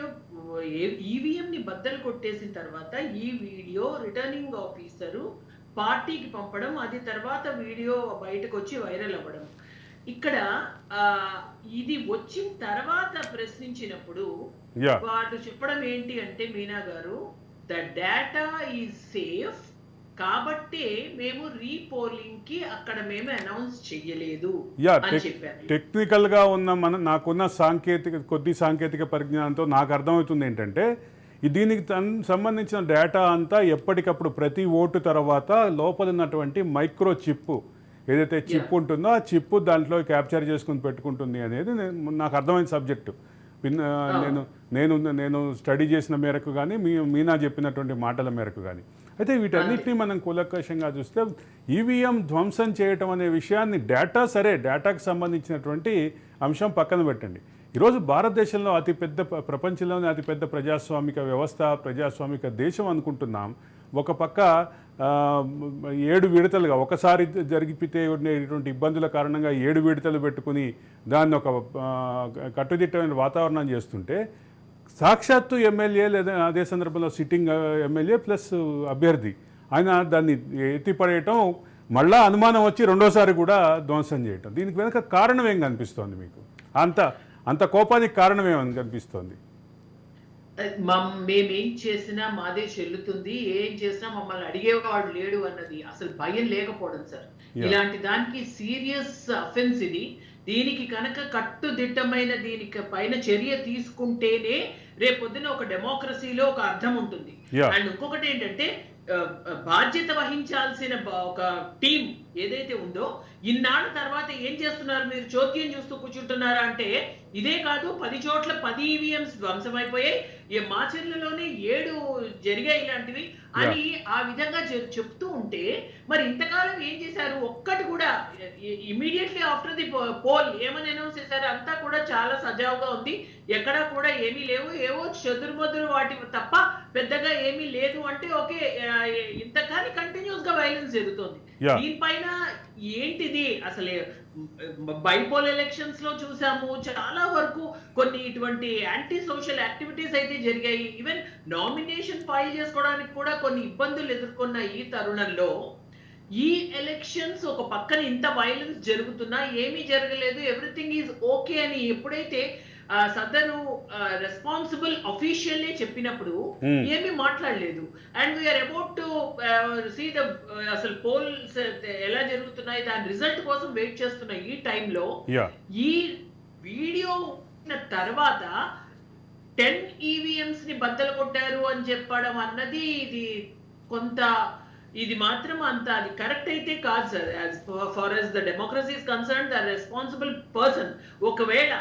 ఈవీఎంని బద్దలు కొట్టేసిన తర్వాత ఈ వీడియో రిటర్నింగ్ ఆఫీసరు పార్టీకి పంపడం, అది తర్వాత వీడియో బయటకు వచ్చి వైరల్ అవ్వడం. ఇక్కడ ఇది వచ్చిన తర్వాత ప్రశ్నించినప్పుడు వాళ్ళు చెప్పడం ఏంటి అంటే, మీనా గారు, ద డేటా ఈజ్ సేఫ్ కాబట్టి మేము రీపోలింగ్ కి అక్కడ మేము అనౌన్స్ చెయ్యలేదు అని చెప్పారు. టెక్నికల్ గా ఉన్న నాకున్న కొద్ది సాంకేతిక పరిజ్ఞానంతో నాకు అర్థమవుతుంది ఏంటంటే, దీనికి సంబంధించిన డేటా అంతా ఎప్పటికప్పుడు ప్రతి ఓటు తర్వాత లోపల ఉన్నటువంటి మైక్రో చిప్ ఏదైతే చిప్ ఉంటుందో ఆ చిప్ దాంట్లో క్యాప్చర్ చేసుకుని పెట్టుకుంటుంది అనేది నాకు అర్థమైన సబ్జెక్టు. నేను స్టడీ చేసిన మేరకు కానీ మీనా చెప్పినటువంటి మాటల మేరకు కానీ. అయితే వీటన్నిటిని మనం కూలంకషంగా చూస్తే ఈవీఎం ధ్వంసం చేయటం అనే విషయాన్ని డేటాకు సంబంధించినటువంటి అంశం పక్కన పెట్టండి. ఈరోజు భారతదేశంలో ప్రపంచంలోనే అతిపెద్ద ప్రజాస్వామిక వ్యవస్థ, ప్రజాస్వామిక దేశం అనుకుంటున్నాం. ఒక పక్క 7 విడతలుగా ఒకసారి జరిగితే ఉండేటువంటి ఇబ్బందుల కారణంగా 7 విడతలు పెట్టుకుని దాన్ని ఒక కట్టుదిట్టమైన వాతావరణం చేస్తుంటే, సాక్షాత్తు ఎమ్మెల్యే లేదా అదే సందర్భంలో సిట్టింగ్ ఎమ్మెల్యే ప్లస్ అభ్యర్థి ఆయన దాన్ని ఎత్తిపడేయటం, మళ్ళా అనుమానం వచ్చి రెండోసారి కూడా ధ్వంసం చేయటం. దీనికి వెనక కారణం ఏం కనిపిస్తోంది మీకు? అంత కోపానికి కారణం ఏమని కనిపిస్తోంది? మేమేం చేసినా మాదే చెల్లుతుంది, ఏం చేసినా మమ్మల్ని అడిగేవాడు లేడు అన్నది అసలు భయం లేకపోవడం సార్. ఇలాంటి దానికి సీరియస్ అఫెన్స్ ఇది. దీనికి కనుక కట్టుదిట్టమైన దీనికి పైన చర్య తీసుకుంటేనే రేపొద్దున ఒక డెమోక్రసీలో ఒక అర్థం ఉంటుంది. అండ్ ఇంకొకటి ఏంటంటే, బాధ్యత వహించాల్సిన ఒక టీం ఏదైతే ఉందో ఇన్నాళ్ళ తర్వాత ఏం చేస్తున్నారు, మీరు చోద్యం చూస్తూ కూర్చుంటున్నారా అంటే, ఇదే కాదు 10 చోట్ల 10 ఈవీఎంస్ ధ్వంసమైపోయాయి, ఈ మాచర్లలోనే 7 జరిగాయి ఇలాంటివి అని ఆ విధంగా చెప్తూ ఉంటే, మరి ఇంతకాలం ఏం చేశారు? ఒక్కటి కూడా ఇమీడియట్లీ ఆఫ్టర్ ది పోల్ ఏమని అనౌన్స్ చేశారు? అంతా కూడా చాలా సజావుగా ఉంది, ఎక్కడా కూడా ఏమీ లేవు, ఏవో చెదురుమదురు వాటి తప్ప పెద్దగా ఏమీ లేదు అంటే ఓకే. ఇంతకాని కంటిన్యూస్ గా వైలెన్స్ జరుగుతుంది. దీనిపైన ఏంటిది అసలే? బైపోల్ ఎలక్షన్స్ లో చూసాము, చాలా వరకు కొన్ని ఇటువంటి యాంటీ సోషల్ యాక్టివిటీస్ అయితే జరిగాయి. ఈవెన్ నామినేషన్ ఫైల్ చేసుకోవడానికి కూడా కొన్ని ఇబ్బందులు ఎదుర్కొన్న ఈ తరుణంలో ఈ ఎలక్షన్స్ ఒక పక్కన ఇంత వైలెన్స్ జరుగుతున్నా ఏమీ జరగలేదు, ఎవ్రీథింగ్ ఈజ్ ఓకే అని ఎప్పుడైతే సదరు రెస్పాన్సిబుల్ అఫీషియల్ చెప్పినప్పుడు ఏమీ మాట్లాడలేదు. And we are about to see the అసలు పోల్స్ ఎలా జరుగుతున్నాయి దాని రిజల్ట్ కోసం వెయిట్ చేస్తున్న ఈ టైంలో ఈ వీడియో తర్వాత 10 EVMs ని బద్దలు కొట్టారు అని చెప్పడం అన్నది ఇది మాత్రం అంత అది కరెక్ట్ అయితే కాదు sir. As far as the democracy is concern the responsible person ఒకవేళ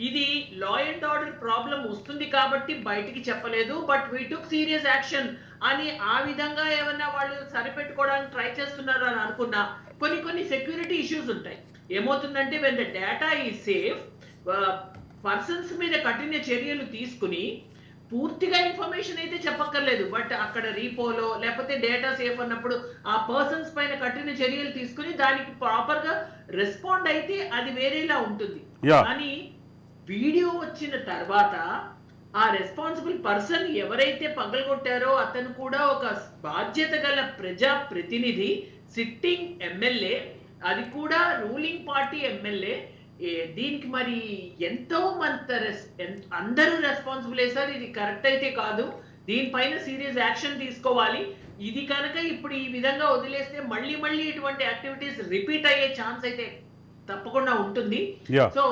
ఇది లా అండ్ ఆర్డర్ ప్రాబ్లం వస్తుంది కాబట్టి బయటికి చెప్పలేదు, but we took serious action అని ఆ విధంగా ఏమన్నా వాళ్ళు సరిపెట్టుకోవడానికి ట్రై చేస్తున్నారు అని అనుకున్నా కొన్ని సెక్యూరిటీ ఇష్యూస్ ఉంటాయి. ఏమవుతుందంటే when the data is safe, persons మీద కఠిన చర్యలు తీసుకుని పూర్తిగా ఇన్ఫర్మేషన్ అయితే చెప్పక్కర్లేదు, బట్ అక్కడ రీపోలో లేకపోతే డేటా సేఫ్ అన్నప్పుడు ఆ పర్సన్స్ పైన కఠిన చర్యలు తీసుకుని దానికి ప్రాపర్ గా రెస్పాండ్ అయితే అది వేరేలా ఉంటుంది. కానీ వీడియో వచ్చిన తర్వాత ఆ రెస్పాన్సిబుల్ పర్సన్ ఎవరైతే పగలగొట్టారో అతను కూడా ఒక బాధ్యత గల ప్రజా ప్రతినిధి, సిట్టింగ్ ఎమ్మెల్యే, అది కూడా రూలింగ్ పార్టీ ఎమ్మెల్యే. దీనికి మరి ఎంతో అందరూ రెస్పాన్సిబుల్ సార్. ఇది కరెక్ట్ అయితే కాదు, దీనిపైన సీరియస్ యాక్షన్ తీసుకోవాలి. ఇది కనుక ఇప్పుడు ఈ విధంగా వదిలేస్తే మళ్ళీ ఇటువంటి యాక్టివిటీస్ రిపీట్ అయ్యే ఛాన్స్ అయితే తప్పకుండా ఉంటుంది. సో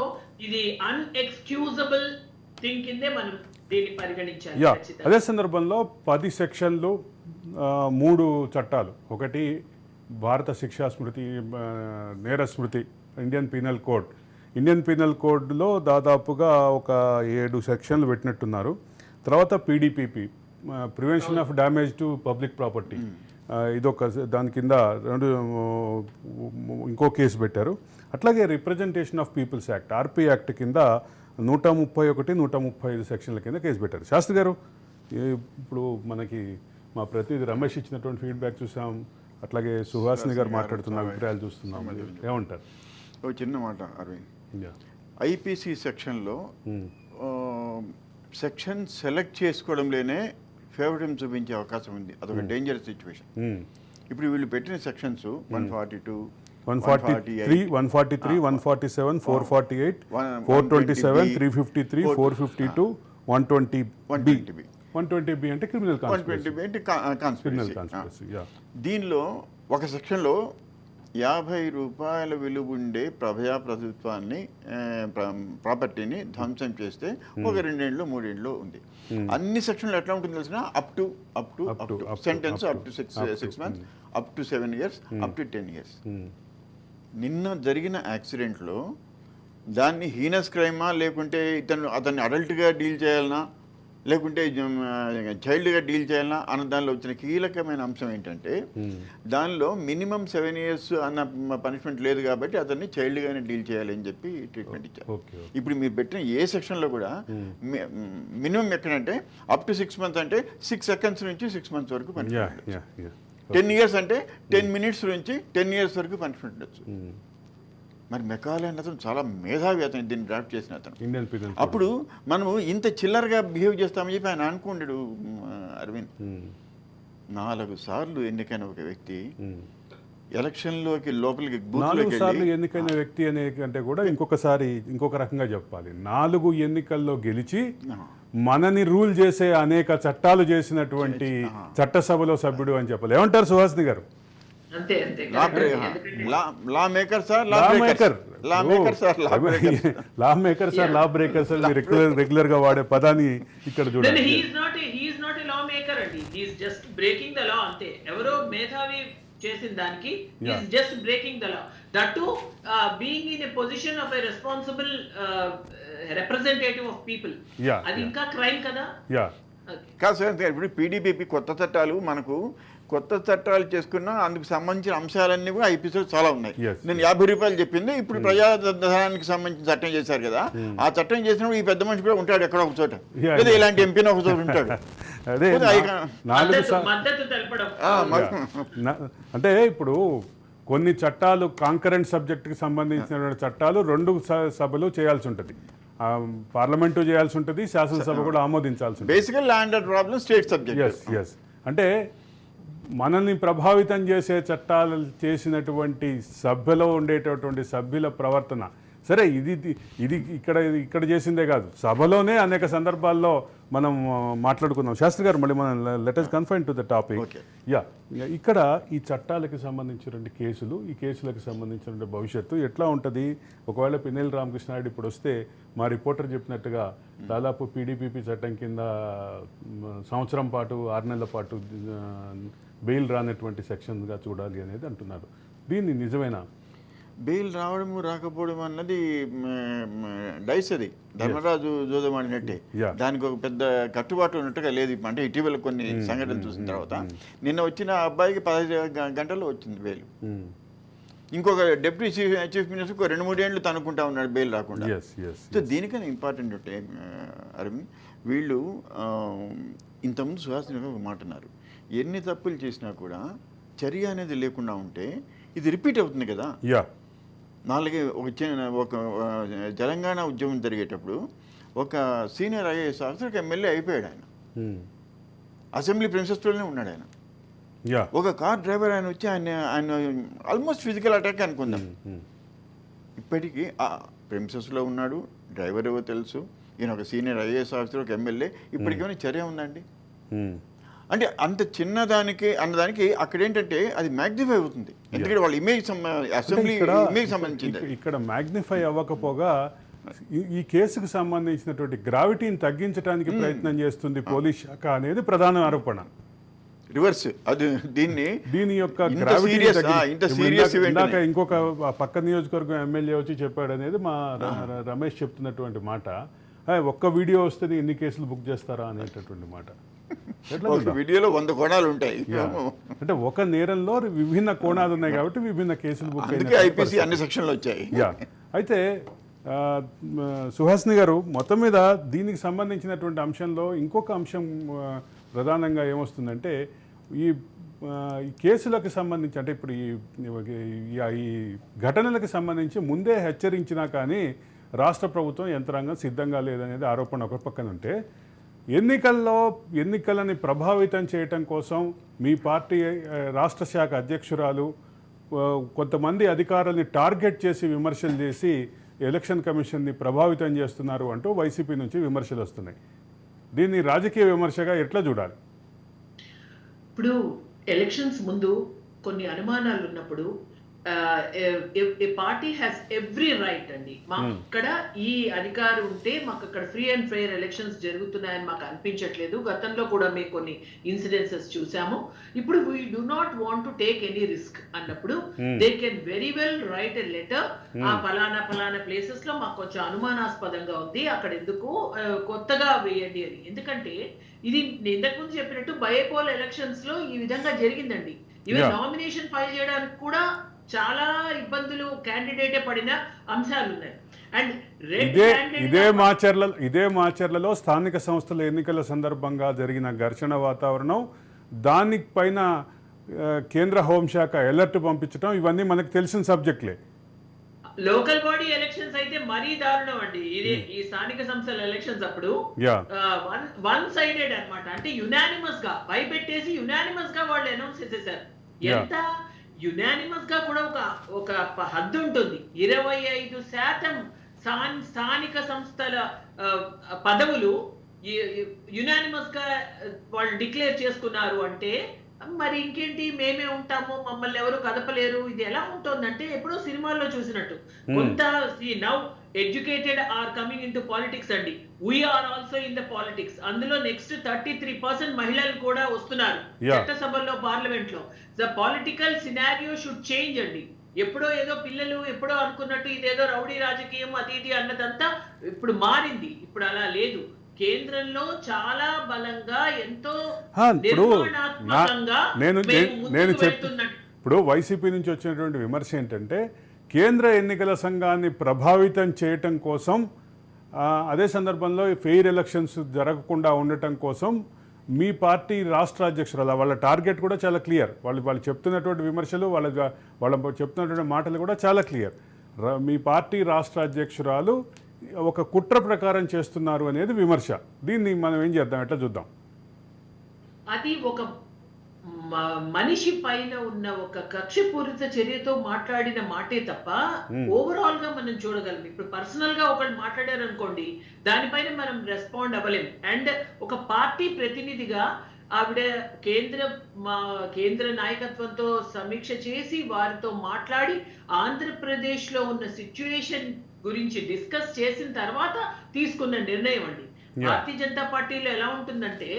ఇది అన్ఎక్స్క్యూజబుల్ థింగ్ కిందే మనం దీన్ని పరిగణించాలి. అదే సందర్భంలో 10 సెక్షన్లు 3 చట్టాలు, ఒకటి భారత శిక్షా స్మృతి నేర స్మృతి ఇండియన్ పీనల్ కోడ్లో దాదాపుగా ఒక 7 సెక్షన్లు పెట్టినట్టున్నారు. తర్వాత PDPP prevention of damage to public property, ఇదొక దాని కింద ఇంకో కేసు పెట్టారు. అట్లాగే representation of peoples act RP act కింద 131, 135 సెక్షన్ల కింద కేసు పెట్టారు. శాస్త్రి గారు, ఇప్పుడు మనకి మా ప్రతినిధి రమేష్ ఇచ్చినటువంటి ఫీడ్బ్యాక్ చూసాం, అట్లాగే సుహాసిని గారు మాట్లాడుతున్న అభిప్రాయాలు చూస్తున్నాం, ఏమంటారు? ఒక చిన్న మాట అరవింద్, IPC సెక్షన్లో సెక్షన్ సెలెక్ట్ చేసుకోవడంలోనే ఫేవరిజం చూపించే అవకాశం ఉంది. అదొక డేంజరస్ సిచ్యువేషన్. ఇప్పుడు వీళ్ళు పెట్టిన సెక్షన్స్ 142, 143, 143, 147, 448, 427, 353, 452, 120B. 120B అంటే క్రిమినల్ కాన్స్పిరసీ. దీనిలో ఒక సెక్షన్లో 50 రూపాయల విలువ ఉండే ప్రభుత్వాన్ని ప్రాపర్టీని ధ్వంసం చేస్తే ఒక 2 ఏళ్ళు 3 ఏళ్ళు ఉంది. అన్ని సెక్షన్లు ఎట్లా ఉంటుంది తెలిసిన up to sentence up to 6 months, up to 7 years, up to 10 years. నిన్న జరిగిన యాక్సిడెంట్లో దాన్ని హీనస్ క్రైమా లేకుంటే అతన్ని అడల్ట్గా డీల్ చేయాలన్నా లేకుంటే చైల్డ్గా డీల్ చేయాలన్నా అన్న దానిలో వచ్చిన కీలకమైన అంశం ఏంటంటే దానిలో మినిమం 7 years అన్న పనిష్మెంట్ లేదు కాబట్టి అతన్ని చైల్డ్గానే డీల్ చేయాలి అని చెప్పి ట్రీట్మెంట్ ఇచ్చారు. ఇప్పుడు మీరు పెట్టిన ఏ సెక్షన్లో కూడా మినిమం ఎక్కడంటే అప్ టు 6 months అంటే 6 seconds నుంచి 6 months వరకు పనిష్మెంట్. 10 years అంటే 10 minutes నుంచి 10 years వరకు పనిష్మెంట్ ఉండొచ్చు. మరి మెకాలే అతను చాలా మేధావి, అతను దీన్ని డ్రాఫ్ట్ చేసిన అతను. అప్పుడు మనము ఇంత చిల్లరగా బిహేవ్ చేస్తామని చెప్పి ఆయన అనుకోండు అరవింద్. 4 సార్లు ఎన్నికైన ఒక వ్యక్తి ఎలక్షన్లోకి లోపలికి 4 సార్లు ఎన్నికైన వ్యక్తి అనే కంటే కూడా ఇంకొక రకంగా చెప్పాలి, 4 ఎన్నికల్లో గెలిచి మనని రూల్ చేసే అనేక చట్టాలు చేసినటువంటి చట్టసభలో సభ్యుడు అని చెప్పాలి. ఏమంటారు సుహాసిని గారు? లా మేకర్ సార్ లా బ్రేకర్ సార్ రెగ్యులర్ గా వాడే పదాన్ని ఇక్కడ చూడండి. ఎవరో మేధావి చేసిన దానికి just breaking the law, that to being in a position of a responsible representative of people. అది ఇంకా క్రైమ్ కదా? కాదు సార్, ఇప్పుడు PDPP కొత్త చట్టాలు చేసుకున్నా అందుకు సంబంధించిన అంశాలన్నీ కూడా ఎపిసోడ్ చాలా ఉన్నాయి. నేను 50 రూపాయలు చెప్పింది, ఇప్పుడు ప్రజాధనానికి సంబంధించిన చట్టం చేశారు కదా, ఆ చట్టం చేసినప్పుడు ఈ పెద్ద మనిషి కూడా ఉంటాడు ఎక్కడ ఒక చోట, లేదా ఇలాంటి ఎంపీ ఒక చోట ఉంటాడు. అంటే ఇప్పుడు కొన్ని చట్టాలు కాంకరెంట్ సబ్జెక్ట్కి సంబంధించిన చట్టాలు 2 సభలు చేయాల్సి ఉంటుంది, పార్లమెంటు చేయాల్సి ఉంటుంది, శాసనసభ కూడా ఆమోదించాల్సి ఉంటుంది. బేసికల్ ల్యాండ్ ప్రాబ్లం స్టేట్ సబ్జెక్ట్. అంటే మనల్ని ప్రభావితం చేసే చట్టాలు చేసినటువంటి సభ్యులో ఉండేటటువంటి సభ్యుల ప్రవర్తన సరే ఇది ఇక్కడ చేసిందే కాదు, సభలోనే అనేక సందర్భాల్లో మనం మాట్లాడుకుందాం. శాస్త్రి గారు, మళ్ళీ మనం let us confine to the topic. Okay. ఇక్కడ ఈ చట్టాలకి సంబంధించినటువంటి కేసులు, ఈ కేసులకు సంబంధించిన భవిష్యత్తు ఎట్లా ఉంటుంది? ఒకవేళ పిన్నెల్లి రామకృష్ణారెడ్డి ఇప్పుడు వస్తే, మా రిపోర్టర్ చెప్పినట్టుగా దాదాపు పీడీపీపీ చట్టం కింద సంవత్సరం పాటు 6 నెలల పాటు బెయిల్ రానటువంటి సెక్షన్గా చూడాలి అనేది అంటున్నారు. దీన్ని నిజమేనా? బెయిల్ రావడం రాకపోవడం అన్నది డైస్, అది ధర్మరాజు జోదమాడినట్టే. Yeah. దానికి ఒక పెద్ద కట్టుబాటు ఉన్నట్టుగా లేదు. అంటే ఇటీవల కొన్ని సంఘటనలు చూసిన తర్వాత నిన్న వచ్చిన అబ్బాయికి 15 గంటల్లో వచ్చింది బెయిల్. ఇంకొక డిప్యూటీ చీఫ్ మినిస్టర్ 2-3 ఏళ్ళు తనుకుంటా ఉన్నాడు బెయిల్ రాకుండా. సో దీనికన్నా ఇంపార్టెంట్ ఉంటే అరవింద్, వీళ్ళు ఇంతకుముందు సుహాసిని ఒక మాట అన్నారు, ఎన్ని తప్పులు చేసినా కూడా చర్య అనేది లేకుండా ఉంటే ఇది రిపీట్ అవుతుంది కదా. ఒక తెలంగాణ ఉద్యమం జరిగేటప్పుడు ఒక సీనియర్ ఐఏఎస్ ఆఫీసర్ ఎమ్మెల్యే అయిపోయాడు. ఆయన అసెంబ్లీ ప్రిన్సెస్లోనే ఉన్నాడు. ఆయన ఒక కార్ డ్రైవర్ ఆయన వచ్చి ఆయన ఆల్మోస్ట్ ఫిజికల్ అటాక్ అనుకుందాం. ఇప్పటికీ ఆ ప్రిన్సెస్లో ఉన్నాడు, డ్రైవర్ ఏవో తెలుసు, ఈయన ఒక సీనియర్ ఐఏఎస్ ఆఫీసర్, ఒక ఎమ్మెల్యే. ఇప్పటికేమైనా చర్య ఉందండి? అంటే అంత చిన్నదానికి అన్నదానికి అక్కడ ఏంటంటే అది మ్యాగ్నిఫై అవుతుంది. ఎందుకంటే వాళ్ళ ఇమేజ్ అసెంబ్లీ ఇమేజ్ సంబంధించింది. ఇక్కడ మ్యాగ్నిఫై అవ్వకపోగా ఈ కేసుకు సంబంధించినటువంటి గ్రావిటీని తగ్గించడానికి ప్రయత్నం చేస్తుంది పోలీస్ శాఖ అనేది ప్రధాన ఆరోపణ. రివర్స్ అది దీని యొక్క గ్రావిటీ ఇంకొక పక్క నియోజకవర్గం ఎమ్మెల్యే వచ్చి చెప్పాడు అనేది మా రమేష్ చెప్తున్నటువంటి మాట. ఒక్క వీడియో వస్తే ఎన్ని కేసులు బుక్ చేస్తారా అనేటటువంటి మాట. వీడియోలో 100 కోణాలు ఉంటాయి. అంటే ఒక నేరంలో విభిన్న కోణాలు ఉన్నాయి కాబట్టి విభిన్న కేసులు బుక్ ఐపీసీ అన్ని సెక్షన్లు వచ్చాయి. అయితే సుహాసిని గారు, మొత్తం మీద దీనికి సంబంధించినటువంటి అంశంలో ఇంకొక అంశం ప్రధానంగా ఏమొస్తుందంటే, ఈ కేసులకు సంబంధించి, అంటే ఇప్పుడు ఈ ఘటనలకు సంబంధించి ముందే హెచ్చరించినా కానీ రాష్ట్ర ప్రభుత్వం యంత్రాంగం సిద్ధంగా లేదనేది ఆరోపణ ఒక పక్కన ఉంటే, ఎన్నికలని ప్రభావితం చేయటం కోసం మీ పార్టీ రాష్ట్ర శాఖ అధ్యక్షురాలు కొంతమంది అధికారుల్ని టార్గెట్ చేసి విమర్శలు చేసి ఎలక్షన్ కమిషన్ని ప్రభావితం చేస్తున్నారు అంటూ వైసీపీ నుంచి విమర్శలు వస్తున్నాయి. దీన్ని రాజకీయ విమర్శగా ఎట్లా చూడాలి? ఇప్పుడు ఎలక్షన్స్ ముందు కొన్ని అనుమానాలు ఉన్నప్పుడు ఏ పార్టీ హ్యాస్ ఎవ్రీ రైట్ అండి. మాకు ఇక్కడ ఈ అధికారం ఉంటే మాకు అక్కడ ఫ్రీ అండ్ ఫెయిర్ ఎలక్షన్స్ జరుగుతున్నాయని మాకు అనిపించట్లేదు. గతంలో కూడా మేము కొన్ని ఇన్సిడెన్సెస్ చూసాము. ఇప్పుడు we do not want to take any risk అన్నప్పుడు they can very well write a letter, ఆ ఫలానా ప్లేసెస్ లో మాకు కొంచెం అనుమానాస్పదంగా ఉంది, అక్కడ ఎందుకు కొత్తగా వేయండి అని. ఎందుకంటే ఇది ఇంతకు ముందు చెప్పినట్టు బైపోల్ ఎలక్షన్స్ లో ఈ విధంగా జరిగిందండి. ఈవెన్ నామినేషన్ ఫైల్ చేయడానికి కూడా చాలా ఇబ్బందులు క్యాండిడేటే పడిన అంశాలు ఉన్నాయి. అండ్ ఇదే మాచర్లలో స్థానిక సంస్థల ఎన్నికల సందర్భంగా జరిగిన ఘర్షణ వాతావరణం, దానిపైన కేంద్ర హోంశాఖ అలర్ట్ పంపించడం, ఇవన్నీ మనకు తెలిసిన సబ్జెక్టులే. లోకల్ బాడీ ఎలక్షన్స్ అయితే మరీ దారుణం అండి. ఇది ఈ స్థానిక సంస్థల ఎలక్షన్స్ అప్పుడు వన్ సైడెడ్ అన్నమాట. అంటే యునానిమస్ గా భయపెట్టేసి యునానిమస్ గా వాళ్ళు అనౌన్స్ చేసేసారు. ఎంత యునానిమస్ గా కూడా ఒక హద్దు ఉంటుంది. 25% స్థానిక సంస్థల పదవులు యునానిమస్ గా వాళ్ళు డిక్లేర్ చేసుకున్నారు అంటే మరి ఇంకేంటి, మేమే ఉంటాము, మమ్మల్ని ఎవరు కదపలేరు. ఇది ఎలా ఉంటుందంటే ఎప్పుడో సినిమాల్లో చూసినట్టు. కొంత now educated are coming into politics అండి. We are also in the politics. అందులో నెక్స్ట్ 33% మహిళలు కూడా వస్తున్నారు చట్టసభల్లో, పార్లమెంట్ లో. The political scenario should change అండి. ఎప్పుడో ఏదో పిల్లలు ఎప్పుడో అనుకున్నట్టు ఇదేదో రౌడీ రాజకీయం అది ఇది అన్నదంతా ఇప్పుడు మారింది. ఇప్పుడు అలా లేదు. కేంద్రంలో చాలా బలంగా ఎంతో నిర్మాణాత్మకంగా ఇప్పుడు వైసీపీ నుంచి వచ్చినటువంటి విమర్శ ఏంటంటే, కేంద్ర ఎన్నికల సంఘాన్ని ప్రభావితం చేయటం కోసం, అదే సందర్భంలో ఫెయిర్ ఎలక్షన్స్ జరగకుండా ఉండటం కోసం మీ పార్టీ రాష్ట్ర అధ్యక్షురాలు వాళ్ళ టార్గెట్ కూడా చాలా క్లియర్. వాళ్ళు చెప్తున్నటువంటి విమర్శలు, వాళ్ళ చెప్తున్నటువంటి మాటలు కూడా చాలా క్లియర్. మీ పార్టీ రాష్ట్ర అధ్యక్షురాలు ఒక కుట్ర ప్రకారం చేస్తున్నారు అనేది విమర్శ. దీన్ని మనం ఏం చేద్దాం, ఎట్లా చూద్దాం? అది ఒక మనిషి పైన ఉన్న ఒక కక్షపూరిత చర్యతో మాట్లాడిన మాటే తప్ప ఓవరాల్ గా మనం చూడగలం. ఇప్పుడు పర్సనల్ గా ఒకళ్ళు మాట్లాడారు అనుకోండి, దానిపైన మనం రెస్పాండ్ అవ్వలేం. అండ్ ఒక పార్టీ ప్రతినిధిగా ఆవిడ కేంద్ర నాయకత్వంతో సమీక్ష చేసి వారితో మాట్లాడి ఆంధ్రప్రదేశ్ లో ఉన్న సిచ్యువేషన్ గురించి డిస్కస్ చేసిన తర్వాత తీసుకున్న నిర్ణయం అండి. భారతీయ జనతా పార్టీలో ఎలా ఉంటుందంటే,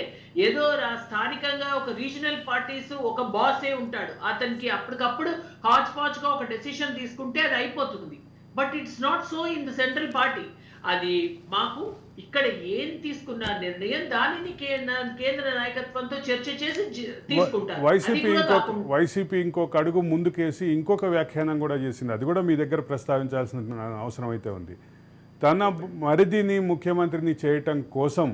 ఏదో స్థానికంగా ఒక రీజనల్ పార్టీస్ ఒక బాసే ఉంటాడు, అతనికి అప్పటికప్పుడు హాచ్ పాచ్ గా ఒక డెసిషన్ తీసుకుంటే అది అయిపోతుంది. But it's not so in the central party. అది మాకు ఇక్కడ ఏం తీసుకున్న నిర్ణయం దానిని కేంద్ర నాయకత్వంతో చర్చ చేసి తీసుకుంటారు. వైసీపీ ఇంకొక అడుగు ముందుకేసి ఇంకొక వ్యాఖ్యానం కూడా చేసింది. అది కూడా మీ దగ్గర ప్రస్తావించాల్సిన అవసరం అయితే ఉంది. తన మరిదిని ముఖ్యమంత్రిని చేయటం కోసం,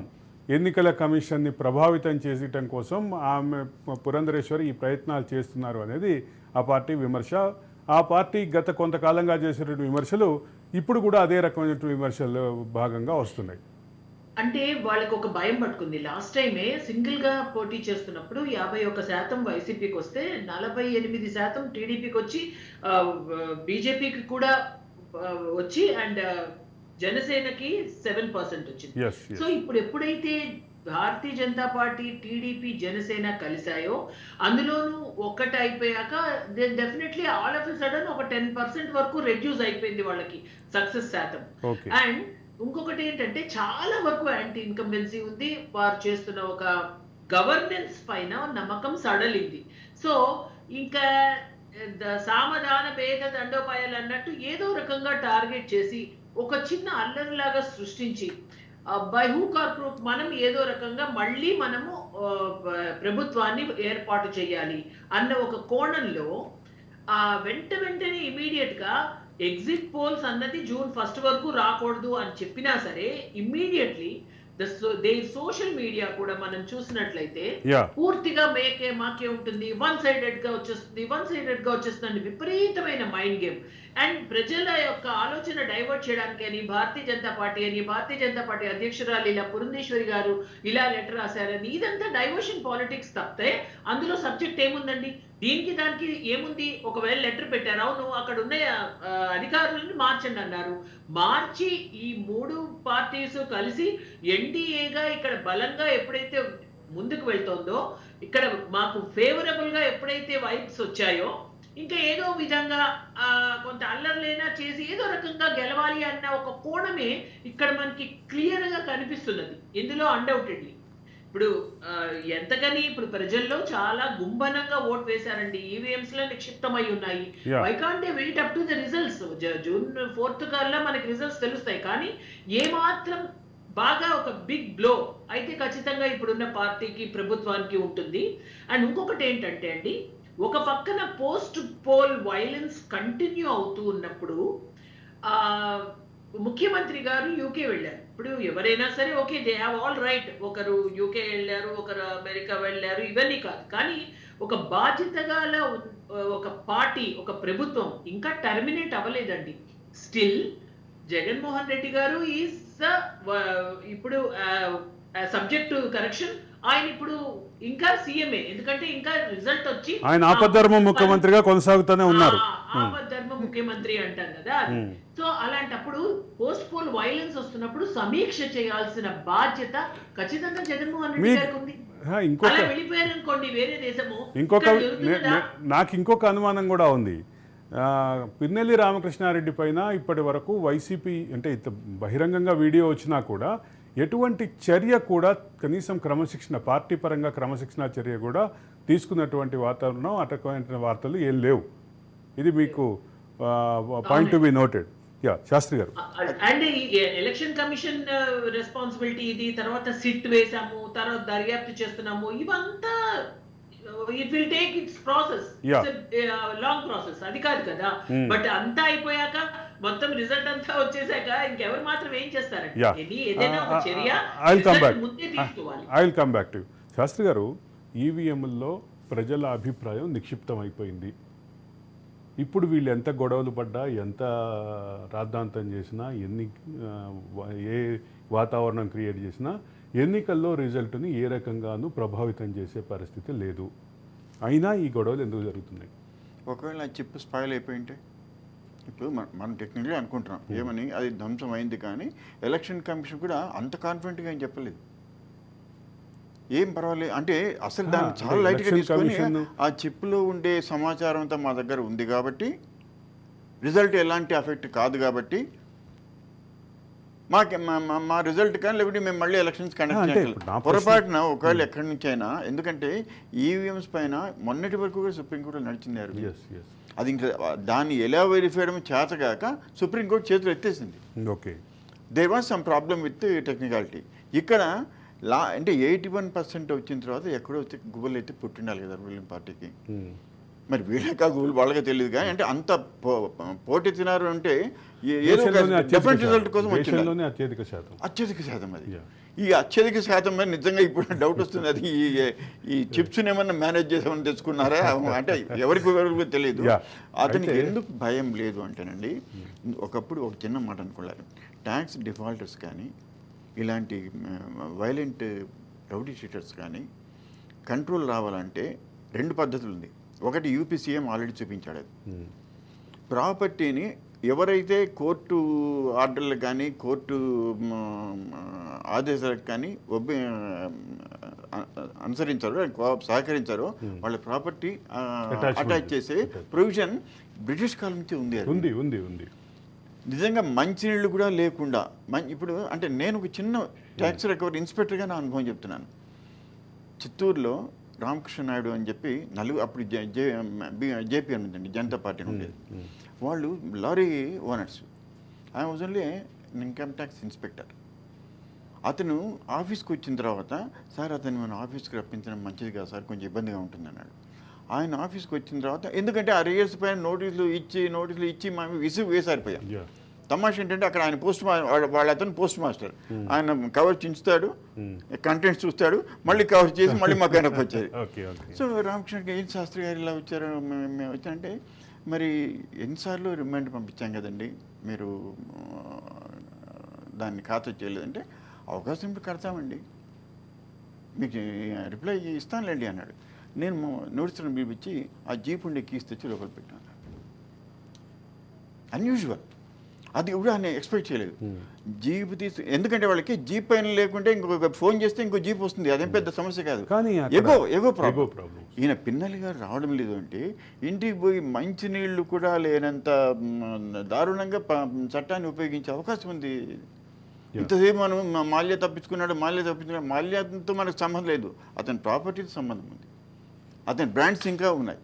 ఎన్నికల కమిషన్ని ప్రభావితం చేయటం కోసం ఆమె పురంధరేశ్వరి ఈ ప్రయత్నాలు చేస్తున్నారు అనేది ఆ పార్టీ విమర్శ. ఆ పార్టీ గత కొంతకాలంగా చేసినటువంటి విమర్శలు ఇప్పుడు కూడా అదే రకమైన విమర్శలు భాగంగా వస్తున్నాయి. అంటే వాళ్ళకి ఒక భయం పట్టుకుంది. లాస్ట్ టైమే సింగిల్ గా పోటీ చేస్తున్నప్పుడు 51% వైసీపీకి వస్తే 48% టీడీపీకి వచ్చి, బీజేపీకి కూడా వచ్చి, అండ్ జనసేనకి 7% వచ్చింది. సో ఇప్పుడు ఎప్పుడైతే భారతీయ జనతా పార్టీ, టీడీపీ, జనసేన కలిశాయో, అందులోనూ ఒక్కటి అయిపోయాక definitely all of a sudden ఒక 10% వరకు రెడ్యూస్ అయిపోయింది వాళ్ళకి సక్సెస్ శాతం. అండ్ ఇంకొకటి ఏంటంటే, చాలా వరకు యాంటీ ఇన్కంబెన్సీ ఉంది. వారు చేస్తున్న ఒక గవర్నెన్స్ పైన నమ్మకం సడలింది. సో ఇంకా సామధాన భేద దండోపాయాలు అన్నట్టు ఏదో రకంగా టార్గెట్ చేసి ఒక చిన్న అల్లరిలాగా సృష్టించి బై హూక్ ఆర్ క్రూక్ మనం ఏదో రకంగా మళ్ళీ మనము ప్రభుత్వాన్ని ఏర్పాటు చేయాలి అన్న ఒక కోణంలో వెంటనే ఇమీడియట్ గా ఎగ్జిట్ పోల్స్ అన్నది June 1 వరకు రాకూడదు అని చెప్పినా సరే, ఇమ్మీడియట్లీ సోషల్ మీడియా కూడా మనం చూసినట్లయితే పూర్తిగా మాకే ఉంటుంది, వన్ సైడెడ్ గా వచ్చేస్తుంది విపరీతమైన మైండ్ గేమ్. అండ్ ప్రజల యొక్క ఆలోచన డైవర్ట్ చేయడానికి అని భారతీయ జనతా పార్టీ అధ్యక్షురాలు ఇలా పురంధేశ్వరి గారు ఇలా లెటర్ రాశారని, ఇదంతా డైవర్షన్ పాలిటిక్స్ తప్పితే అందులో సబ్జెక్ట్ ఏముందండి? దీనికి దానికి ఏముంది? ఒకవేళ లెటర్ పెట్టారు, అవును అక్కడ ఉన్న అధికారులను మార్చండి అన్నారు, మార్చి ఈ 3 పార్టీస్ కలిసి ఎన్డీఏగా ఇక్కడ బలంగా ఎప్పుడైతే ముందుకు వెళ్తోందో, ఇక్కడ మాకు ఫేవరబుల్ గా ఎప్పుడైతే వైబ్స్ వచ్చాయో, ఇంకా ఏదో విధంగా కొంత అల్లర్లైనా చేసి ఏదో రకంగా గెలవాలి అన్న ఒక కోణమే ఇక్కడ మనకి క్లియర్ గా కనిపిస్తున్నది ఇందులో అన్డౌటెడ్లీ. ఇప్పుడు ఎంతకని ఇప్పుడు ప్రజల్లో చాలా గుంభనంగా ఓట్ వేశారండి, ఈవీఎంస్ లో నిక్షిప్తమై ఉన్నాయి. Why can't they wait up to the results? June 4 కల్లా మనకి రిజల్ట్స్ తెలుస్తాయి. కానీ ఏమాత్రం బాగా ఒక బిగ్ బ్లో అయితే ఖచ్చితంగా ఇప్పుడున్న పార్టీకి, ప్రభుత్వానికి ఉంటుంది. అండ్ ఇంకొకటి ఏంటంటే అండి, ఒక పక్కన పోస్ట్ పోల్ వైలెన్స్ కంటిన్యూ అవుతూ ఉన్నప్పుడు ముఖ్యమంత్రి గారు యూకే వెళ్ళారు. ఇప్పుడు ఎవరైనా సరే okay, they have all right, ఒకరు యూకే వెళ్ళారు, ఒకరు అమెరికా వెళ్ళారు, ఇవన్నీ కాదు. కానీ ఒక బాధ్యతగా ఒక పార్టీ, ఒక ప్రభుత్వం ఇంకా టర్మినేట్ అవ్వలేదండి. స్టిల్ జగన్మోహన్ రెడ్డి గారు ఈజ్ ఇప్పుడు సబ్జెక్ట్ కరెక్షన్, ఆయన ఇప్పుడు ఇంకా సీఎంఏ, ఎందుకంటే ఇంకా రిజల్ట్ వచ్చి ఆయన ఆపద్ధర్మ ముఖ్యమంత్రిగా కొనసాగుతూనే ఉన్నారు. ఆపద్ధర్మ ముఖ్యమంత్రి అంటాం కదా. సో అలాంటప్పుడు పోస్ట్ పోల్ వైలెన్స్ వస్తున్నప్పుడు సమీక్ష చేయాల్సిన బాధ్యత ఖచ్చితంగా జగన్మోహన్ రెడ్డి గారికి ఉంది. అలా వెళ్ళిపోయారు అనుకోండి వేరే దేశము. నాకు ఇంకొక అనుమానం కూడా ఉంది. పిన్నెల్లి రామకృష్ణారెడ్డి పైన ఇప్పటి వరకు వైసీపీ అంటే బహిరంగంగా వీడియో వచ్చినా కూడా ఎటువంటి చర్య కూడా, కనీసం క్రమశిక్షణ, పార్టీ పరంగా క్రమశిక్షణ చర్య కూడా తీసుకున్నటువంటి వాతావరణం, అటకమైన వార్తలు ఏం లేవు. ఇది మీకు point to be noted. Shastri గారు, అండ్ ఎలక్షన్ కమిషన్ రెస్పాన్సిబిలిటీ ఇది, తర్వాత సిట్ వేసాము, తర్వాత దర్యాప్తు చేస్తున్నాము, ఇవంతా it will take its process, long process, అది కాదు కదా. బట్ అంతా అయిపోయాక మొత్తం రిజల్ట్ అంతా వచ్చేసాక ఇంకెవరు మాత్రం ఏం చేస్తారండి? ఏదైనా ఒక చర్య ముందే తీసుకోవాలి. I will come back to Shastri గారు. ఈవీఎంల్లో ప్రజల అభిప్రాయం నిక్షిప్తం అయిపోయింది. ఇప్పుడు వీళ్ళు ఎంత గొడవలు పడ్డా, ఎంత రాద్ధాంతం చేసినా, ఏ వాతావరణం క్రియేట్ చేసినా ఎన్నికల్లో రిజల్ట్ని ఏ రకంగానూ ప్రభావితం చేసే పరిస్థితి లేదు. అయినా ఈ గొడవలు ఎందుకు జరుగుతున్నాయి? ఒకవేళ ఆ చిప్ స్పాయిల్ అయిపోయింటే ఇప్పుడు మనం టెక్నికల్గా అనుకుంటున్నాం ఏమని అది ధ్వంసం అయింది, కానీ ఎలక్షన్ కమిషన్ కూడా అంత కాన్ఫిడెంట్గా ఏం చెప్పలేదు. ఏం పర్వాలేదు అంటే అసలు దాన్ని చాలా లైట్గా తీసుకొని ఆ చిప్లో ఉండే సమాచారం అంతా మా దగ్గర ఉంది కాబట్టి రిజల్ట్ ఎలాంటి ఎఫెక్ట్ కాదు కాబట్టి మా రిజల్ట్ కానీ లేకపోతే మేము మళ్ళీ ఎలక్షన్స్ కండక్ట్ చేయాలి. పొరపాటున ఒకవేళ ఎక్కడి నుంచి అయినా, ఎందుకంటే ఈవీఎంస్ పైన మొన్నటి వరకు కూడా సుప్రీంకోర్టు నడిచింది. అది ఇంకా దాన్ని ఎలా వెరిఫై చేయడం చేతగాక సుప్రీంకోర్టు చేతులు ఎత్తేసింది. Okay, there was some problem with technicality. ఇక్కడ అంటే 81% వచ్చిన తర్వాత ఎక్కడో వచ్చి గుబుల్ అయితే పుట్టిండాలి కదా రూలింగ్ పార్టీకి. మరి వీళ్ళకా గుబుల్ వాళ్ళకే తెలియదు, కానీ అంటే అంత పోటీ తినారు అంటే ఏదో డిఫరెంట్ రిజల్ట్ కోసం వచ్చింది. అత్యధిక శాతం అది. ఈ అత్యధిక శాతం మీద నిజంగా ఇప్పుడు డౌట్ వస్తుంది, అది ఈ చిప్స్ని ఏమన్నా మేనేజ్ చేసామని తెచ్చుకున్నారా అంటే ఎవరికి తెలియదు. అతనికి ఎందుకు భయం లేదు అంటేనండి, ఒకప్పుడు ఒక చిన్న మాట అనుకోవాలి, ట్యాక్స్ డిఫాల్టర్స్ కానీ ఇలాంటి వైలెంట్ రౌడీ షీటర్స్ కానీ కంట్రోల్ రావాలంటే 2 పద్ధతులు ఉంది. ఒకటి యూపీసీఎం ఆల్రెడీ చూపించాడు, అది ప్రాపర్టీని ఎవరైతే కోర్టు ఆర్డర్లకు కానీ కోర్టు ఆదేశాలకు కానీ అనుసరించారో సహకరించారో వాళ్ళ ప్రాపర్టీ అటాచ్ చేసే ప్రొవిజన్ బ్రిటిష్ కాలం నుంచి ఉంది. ఉంది. నిజంగా మంచినీళ్ళు కూడా లేకుండా ఇప్పుడు అంటే నేను ఒక చిన్న ట్యాక్స్ రికవరీ ఇన్స్పెక్టర్గా నా అనుభవం చెప్తున్నాను. చిత్తూరులో రామకృష్ణ నాయుడు అని చెప్పి అప్పుడు జేపీ ఉందండి, జనతా పార్టీ ఉండేది. వాళ్ళు లారీ ఓనర్స్. ఆయన was only income tax inspector. అతను ఆఫీస్కి వచ్చిన తర్వాత, సార్ అతను మన ఆఫీస్కి రప్పించడం మంచిది కాదు సార్, కొంచెం ఇబ్బందిగా ఉంటుంది అన్నాడు. ఆయన ఆఫీస్కి వచ్చిన తర్వాత, ఎందుకంటే ఆ రేయర్స్ పైన నోటీసులు ఇచ్చి మేము విసుగు వేసారిపోయాం. తమాష ఏంటంటే అక్కడ ఆయన వాళ్ళ అతను పోస్ట్ మాస్టర్, ఆయన కవర్ చించుతాడు, కంటెంట్స్ చూస్తాడు, మళ్ళీ కవర్ చేసి మళ్ళీ మాకు వెనక్కి వచ్చేది. సో రామకృష్ణకి ఏంటి శాస్త్రి గారు ఇలా వచ్చారు, మేము వచ్చారంటే మరి ఎన్నిసార్లు రిమైండర్ పంపించాం కదండి, మీరు దాన్ని ఖాతా చేయలేదంటే అవకాశం ఇప్పుడు కడతామండి, మీకు రిప్లై ఇస్తానులేండి అన్నాడు. నేను నోటీసులను పిలిపించి ఆ జీప్ ఉండే కీస్ తెచ్చి లోపల పెట్టాను. అన్యూజువల్, అది కూడా ఆయన ఎక్స్పెక్ట్ చేయలేదు. జీప్ ఎందుకంటే వాళ్ళకి జీప్ పైన లేకుంటే ఇంకొక ఫోన్ చేస్తే ఇంకో జీప్ వస్తుంది, అదేం పెద్ద సమస్య కాదు, ఎగో ప్రాబ్లం. ఈయన పిన్నెల్లి గారు రావడం లేదు అంటే ఇంటికి పోయి మంచినీళ్ళు కూడా లేనంత దారుణంగా చట్టాన్ని ఉపయోగించే అవకాశం ఉంది. ఇంతసేపు మనం మాల్యా తప్పించుకున్నాడు, మాల్యాతో మనకు సంబంధం లేదు, అతని ప్రాపర్టీతో సంబంధం ఉంది, అతని బ్రాండ్స్ ఇంకా ఉన్నాయి.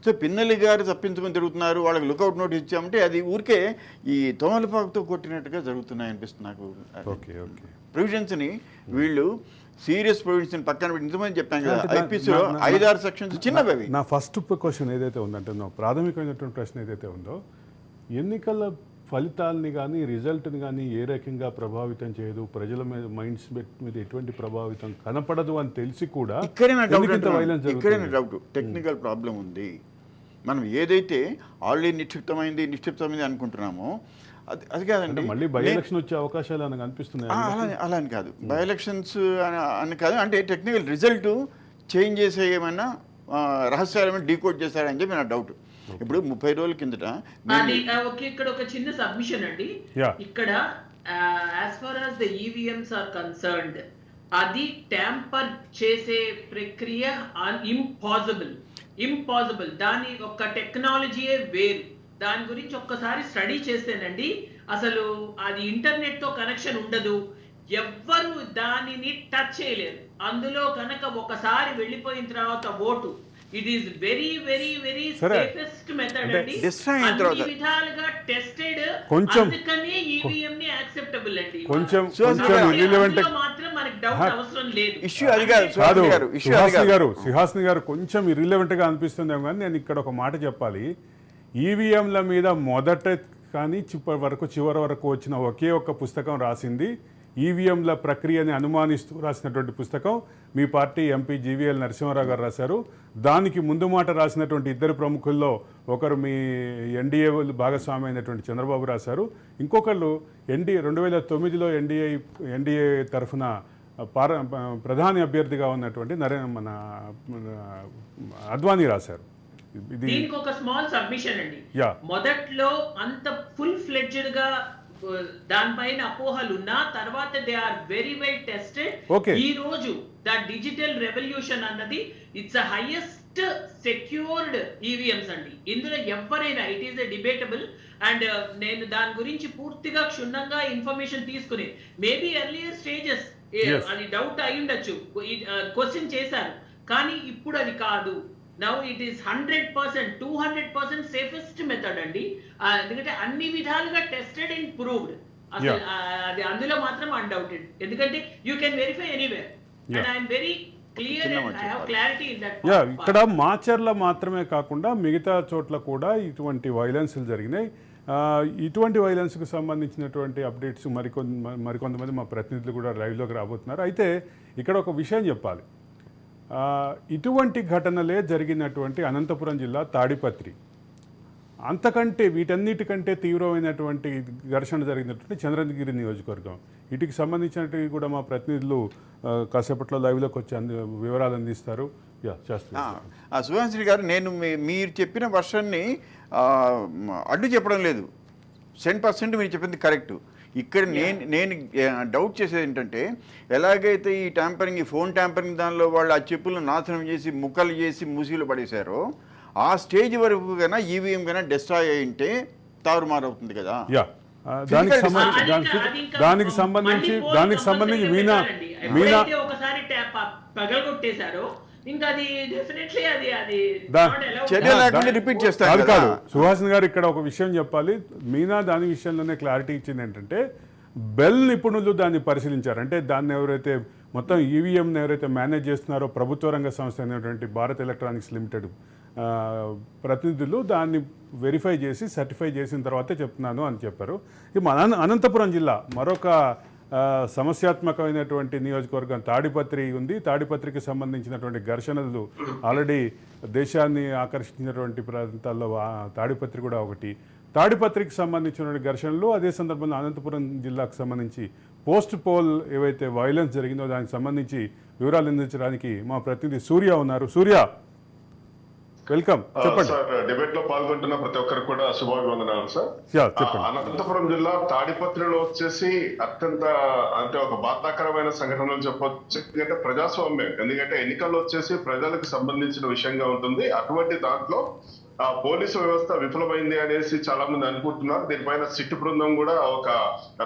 సో పిన్నెల్లి గారు తప్పించుకొని తిరుగుతున్నారు, వాళ్ళకి లుకౌట్ నోటీస్ ఇచ్చామంటే అది ఊరికే ఈ తోమలపాకుతో కొట్టినట్టుగా జరుగుతున్నాయి అనిపిస్తుంది నాకు. ప్రొవిజన్స్ని వీళ్ళు సీరియస్ ప్రొవిజన్స్ పక్కన పెట్టి ఇంతమంది చెప్పాం కదా, ఐపీసీలో 5-6 సెక్షన్స్ చిన్నవి. నా ఫస్ట్ క్వశ్చన్ ఏదైతే ఉందంటే, నా ప్రాథమికమైనటువంటి ప్రశ్న ఏదైతే ఉందో, ఎన్నికల ఫలితాలని కానీ రిజల్ట్ని కానీ ఏ రకంగా ప్రభావితం చేయదు, ప్రజల మీద మైండ్స్ మీద ఎటువంటి ప్రభావితం కనపడదు అని తెలిసి కూడా ఇక్కడే డౌట్ టెక్నికల్ ప్రాబ్లం ఉంది. మనం ఏదైతే ఆల్రెడీ నిక్షిప్తమైంది అనుకుంటున్నామో అది కాదండి. మళ్ళీ బై ఎలక్షన్ వచ్చే అవకాశాలు అని అనిపిస్తున్నాయి. అలా అని కాదు, బై ఎలక్షన్స్ అని కాదు, అంటే టెక్నికల్ రిజల్ట్ చేంజ్ చేసే ఏమైనా రహస్యాలు ఏమైనా డీకోడ్ చేశారని చెప్పి నా డౌట్. ఇప్పుడు 30 రోజుల కిందట ఇక్కడ ఒక చిన్న సబ్మిషన్ అండి. ఇక్కడ as far as the EVMs are concerned, అది ట్యాంపర్ చేసే ప్రక్రియ ఇంపాసిబుల్. దాని ఒక టెక్నాలజీయే వేరు. దాని గురించి ఒక్కసారి స్టడీ చేస్తేనండి అసలు అది ఇంటర్నెట్ తో కనెక్షన్ ఉండదు, ఎవ్వరు దానిని టచ్ చేయలేరు. అందులో కనుక ఒకసారి వెళ్ళిపోయిన తర్వాత vote, it is very very very safest method అండి, అన్ని విధాలుగా టెస్టెడ్. అందుకనే ఈవీఎం ని యాక్సెప్టబుల్ అండి. కొంచెం మాత్రం మనకి డౌట్ అవసరం లేదు. ఇష్యూ అది కాదు. సుహాసిని గారు కొంచెం ఇర్రిలెవెంట్ గా అనిపిస్తుందేమో, కానీ నేను ఇక్కడ ఒక మాట చెప్పాలి. ఈవీఎంల మీద మొదట కానీ చివరి వరకు వచ్చిన ఒకే ఒక్క పుస్తకం రాసింది, ఈవీఎంల ప్రక్రియని అనుమానిస్తూ రాసినటువంటి పుస్తకం మీ పార్టీ ఎంపీ జీవీఎల్ నరసింహారావు గారు రాశారు. దానికి ముందు మాట రాసినటువంటి 2 ప్రముఖుల్లో ఒకరు మీ ఎన్డీఏ భాగస్వామి అయినటువంటి చంద్రబాబు రాశారు, ఇంకొకళ్ళు 2009లో ఎన్డీఏ తరఫున ప్రధాని అభ్యర్థిగా ఉన్నటువంటి మన అద్వానీ రాశారు. దీనికి ఒక స్మాల్ సబ్మిషన్ అండి. Yeah. మొదట్లో అంత ఫుల్ ఫ్లెడ్జ్డ్ గా దానిపైన అపోహలు ఉన్నా తర్వాత they are very well tested. Okay. ఈ రోజు ద డిజిటల్ రెవల్యూషన్ అన్నది ఇట్స్ హైయెస్ట్ సెక్యూర్డ్ ఈవీఎంస్ అండి. ఇందులో ఎవరైనా ఇట్ ఈస్ డిబేటబుల్ అండ్ నేను దాని గురించి పూర్తిగా క్షుణ్ణంగా ఇన్ఫర్మేషన్ తీసుకుని మేబీ ఎర్లియర్ స్టేజెస్ Yes. అది డౌట్ అయి ఉండొచ్చు, క్వశ్చన్ చేశారు, కానీ ఇప్పుడు అది కాదు. Now it is 100%, 200% safest method అండి. ఎందుకంటే అన్ని విధాలుగా టెస్టెడ్ అండ్ ప్రూవ్డ్. అసలు అది అందులో మాత్రం అన్డౌటెడ్, ఎందుకంటే you can verify anywhere and I'm very clear and I have clarity in that. ఇక్కడ మాచర్ల మాత్రమే కాకుండా మిగతా చోట్ల కూడా ఇటువంటి వైలెన్స్లు జరిగినాయి. ఇటువంటి వైలెన్స్కు సంబంధించినటువంటి అప్డేట్స్ మరికొంతమంది మా ప్రతినిధులు కూడా లైవ్లోకి రాబోతున్నారు. అయితే ఇక్కడ ఒక విషయం చెప్పాలి. ఇటువంటి ఘటనలే జరిగినటువంటి అనంతపురం జిల్లా తాడిపత్రి, అంతకంటే వీటన్నిటికంటే తీవ్రమైనటువంటి ఘర్షణ జరిగినటువంటి చంద్రగిరి నియోజకవర్గం. వీటికి సంబంధించినవి కూడా మా ప్రతినిధులు కాసేపట్లో లైవ్లోకి వచ్చి వివరాలు అందిస్తారు. సుభాష్ గారు, నేను మీరు చెప్పిన వర్షన్ని అడ్డు చెప్పడం లేదు, 100% మీరు చెప్పింది కరెక్ట్. ఇక్కడ నేను డౌట్ చేసేది ఏంటంటే, ఎలాగైతే ఈ ట్యాంపరింగ్, ఈ ఫోన్ ట్యాంపరింగ్ దానిలో వాళ్ళు ఆ చెప్పులను నాశనం చేసి ముక్కలు చేసి మూసీలు పడేశారో, ఆ స్టేజ్ వరకు కన్నా ఈవీఎం కన్నా డిస్ట్రాయ్ అయి ఉంటే తారుమారు అవుతుంది కదా. దానికి సంబంధించి మీనా ఒకసారి పగలగొట్టేశారో ఇంకా అది డెఫినెట్లీ అది రిపీట్ చేస్తారు కాదు. సుహాసిని గారు ఇక్కడ ఒక విషయం చెప్పాలి. మీనా దాని విషయంలోనే క్లారిటీ ఇచ్చింది ఏంటంటే, బెల్ నిపుణులు దాన్ని పరిశీలించారు. అంటే దాన్ని ఎవరైతే మొత్తం ఈవీఎంని ఎవరైతే మేనేజ్ చేస్తున్నారో ప్రభుత్వ రంగ సంస్థ అయినటువంటి భారత్ ఎలక్ట్రానిక్స్ లిమిటెడ్ ప్రతినిధులు దాన్ని వెరిఫై చేసి సర్టిఫై చేసిన తర్వాతే చెప్తున్నాను అని చెప్పారు. అనంతపురం జిల్లా మరొక సమస్యాత్మకమైనటువంటి నియోజకవర్గం తాడిపత్రి ఉంది. తాడిపత్రికి సంబంధించినటువంటి ఘర్షణలు ఆల్రెడీ దేశాన్ని ఆకర్షించినటువంటి ప్రాంతాల్లో తాడిపత్రి కూడా ఒకటి. తాడిపత్రికి సంబంధించినటువంటి ఘర్షణలు, అదే సందర్భంలో అనంతపురం జిల్లాకు సంబంధించి పోస్ట్ పోల్ ఏవైతే వైలెన్స్ జరిగిందో దానికి సంబంధించి వివరాలు అందించడానికి మా ప్రతినిధి సూర్య ఉన్నారు. సూర్య, వెల్కమ్, చెప్పండి. సార్, డిబేట్ లో పాల్గొంటున్న ప్రతి ఒక్కరికి కూడా శుభాభివందనాలు సార్. అనంతపురం జిల్లా తాడిపత్రిలో వచ్చేసి అత్యంత ఒక బాధాకరమైన సంఘటనలు చెప్పొచ్చు. ఎందుకంటే ప్రజాస్వామ్యం, ఎందుకంటే ఎన్నికల్లో వచ్చేసి ప్రజలకు సంబంధించిన విషయంగా ఉంటుంది. అటువంటి దాంట్లో పోలీసు వ్యవస్థ విఫలమైంది అనేసి చాలా మంది అనుకుంటున్నారు. దీనిపైన సిట్టు బృందం కూడా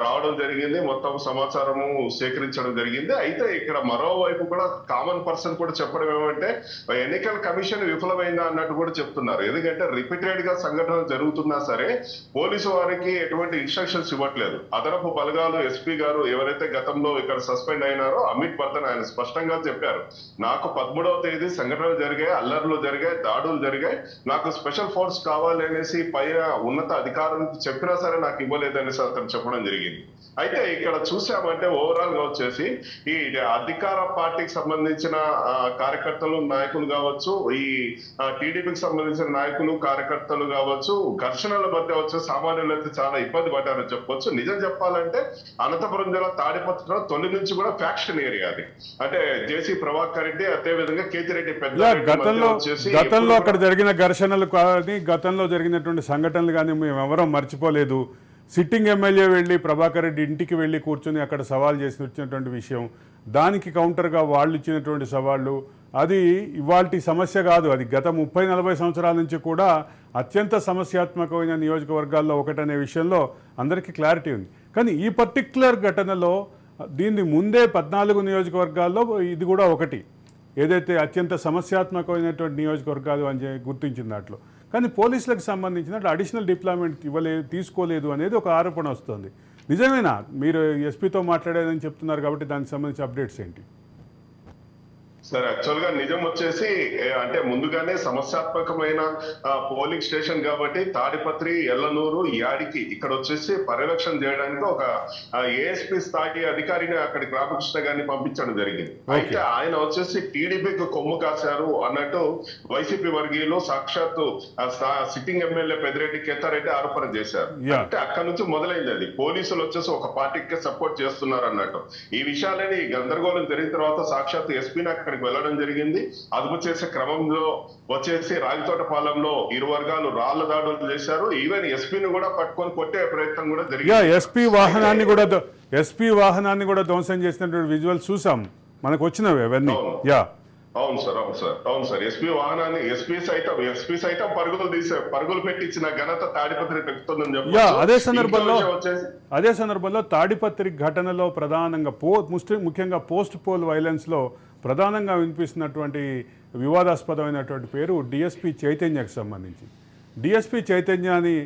రావడం జరిగింది, మొత్తం సమాచారము సేకరించడం జరిగింది. అయితే ఇక్కడ మరోవైపు కూడా కామన్ పర్సన్ కూడా చెప్పడం ఏమంటే, ఎన్నికల కమిషన్ విఫలమైందా అన్నట్టు కూడా చెప్తున్నారు. ఎందుకంటే రిపీటెడ్ గా సంఘటనలు జరుగుతున్నా సరే పోలీసు వారికి ఎటువంటి ఇన్స్ట్రక్షన్స్ ఇవ్వట్లేదు. అదనపు బలగాలు ఎస్పీ గారు ఎవరైతే గతంలో ఇక్కడ సస్పెండ్ అయినారో అమిత్ బర్ధన్, ఆయన స్పష్టంగా చెప్పారు, నాకు 13వ తేదీ సంఘటనలు జరిగాయి, అల్లర్లు జరిగాయి, దాడులు జరిగాయి, నాకు స్పెషల్ ఫోర్స్ కావాలి అనేసి పైన ఉన్నత అధికారులకు చెప్పినా సరే నాకు ఇవ్వలేదనేసి అతను చెప్పడం జరిగింది. అయితే ఇక్కడ చూసామంటే ఓవరాల్ గా వచ్చేసి ఈ అధికార పార్టీకి సంబంధించిన కార్యకర్తలు, నాయకులు కావచ్చు, ఈ టీడీపీకి సంబంధించిన నాయకులు, కార్యకర్తలు కావచ్చు, ఘర్షణల మధ్య వచ్చే సామాన్యులు అయితే చాలా ఇబ్బంది పడ్డారని చెప్పొచ్చు. నిజం చెప్పాలంటే అనంతపురం జిల్లా తాడిపత్రిలో తొలి నుంచి కూడా ఫ్యాక్షన్ ఏరియా అది. అంటే జేసీ ప్రభాకర్ రెడ్డి, అదే విధంగా కేతిరెడ్డి పెద్ద గతంలో అక్కడ జరిగిన ఘర్షణలు కానీ, గతంలో జరిగినటువంటి సంఘటనలు కానీ మేము ఎవరూ మర్చిపోలేదు. సిట్టింగ్ ఎమ్మెల్యే వెళ్ళి ప్రభాకర్ రెడ్డి ఇంటికి వెళ్ళి కూర్చొని అక్కడ సవాల్ చేసి వచ్చినటువంటి విషయం, దానికి కౌంటర్గా వాళ్ళు ఇచ్చినటువంటి సవాళ్ళు, అది ఇవాల్టి సమస్య కాదు. అది గత 30-40 సంవత్సరాల నుంచి కూడా అత్యంత సమస్యాత్మకమైన నియోజకవర్గాల్లో ఒకటనే విషయంలో అందరికీ క్లారిటీ ఉంది. కానీ ఈ పర్టిక్యులర్ ఘటనలో దీన్ని ముందే 14 నియోజకవర్గాల్లో ఇది కూడా ఒకటి, ఏదైతే అత్యంత సమస్యాత్మకమైనటువంటి నియోజకవర్గాలు అని గుర్తించిన దాంట్లో. కానీ పోలీసులకు సంబంధించిన అడిషనల్ డిప్లాయ్మెంట్ తీసుకోలేదు అనేది ఒక ఆరోపణ వస్తుంది. నిజమేనా? మీరు ఎస్పీతో మాట్లాడారని చెప్తున్నారు కాబట్టి దానికి సంబంధించి అప్డేట్స్ ఏంటి? సార్ యాక్చువల్ గా నిజం వచ్చేసి అంటే ముందుగానే సమస్యాత్మకమైన పోలింగ్ స్టేషన్ కాబట్టి తాడిపత్రి, ఎల్లనూరు, యాడికి ఇక్కడ వచ్చేసి పర్యవేక్షణ చేయడానికి ఒక ఏఎస్పీ స్థాయి అధికారిని అక్కడికి రామకృష్ణ గారిని పంపించడం జరిగింది. అయితే ఆయన వచ్చేసి టీడీపీకి కొమ్ము కాశారు అన్నట్టు వైసీపీ వర్గీయులు సాక్షాత్తు సిట్టింగ్ ఎమ్మెల్యే పెద్దిరెడ్డి కేతారెడ్డి ఆరోపణ చేశారు. అంటే అక్కడ నుంచి మొదలైంది అది. పోలీసులు వచ్చేసి ఒక పార్టీకి సపోర్ట్ చేస్తున్నారు అన్నట్టు. ఈ విషయాలని గందరగోళం జరిగిన తర్వాత సాక్షాత్తు ఎస్పీని అక్కడికి వెళ్ళడం జరిగింది. అదుపు చేసే క్రమంలో వచ్చేసి రాగితోటపాలెంలో ఇరు వర్గాలు రాళ్ల దాడులు చేశారు. ఈవెన్ ఎస్పీని కూడా పట్టుకొని కొట్టే ప్రయత్నం కూడా జరిగింది. ఎస్పీ వాహనాన్ని కూడా ధ్వంసం చేసినటువంటి విజువల్స్ చూసాం, మనకు వచ్చినవి అవన్నీ. అవును సార్ ఎస్పీ వాహనాన్ని ఎస్పీ సైతం పరుగులు పెట్టించిన ఘనత తాడిపత్రి పెరుగుతుందని చెప్పి. అదే సందర్భంలో తాడిపత్రి ఘటనలో ప్రధానంగా ముఖ్యంగా పోస్ట్ పోల్ వైలెన్స్ లో ప్రధానంగా వినిపిస్తున్నటువంటి వివాదాస్పదమైనటువంటి పేరు డిఎస్పీ చైతన్యకు సంబంధించి. డిఎస్పీ చైతన్యాన్ని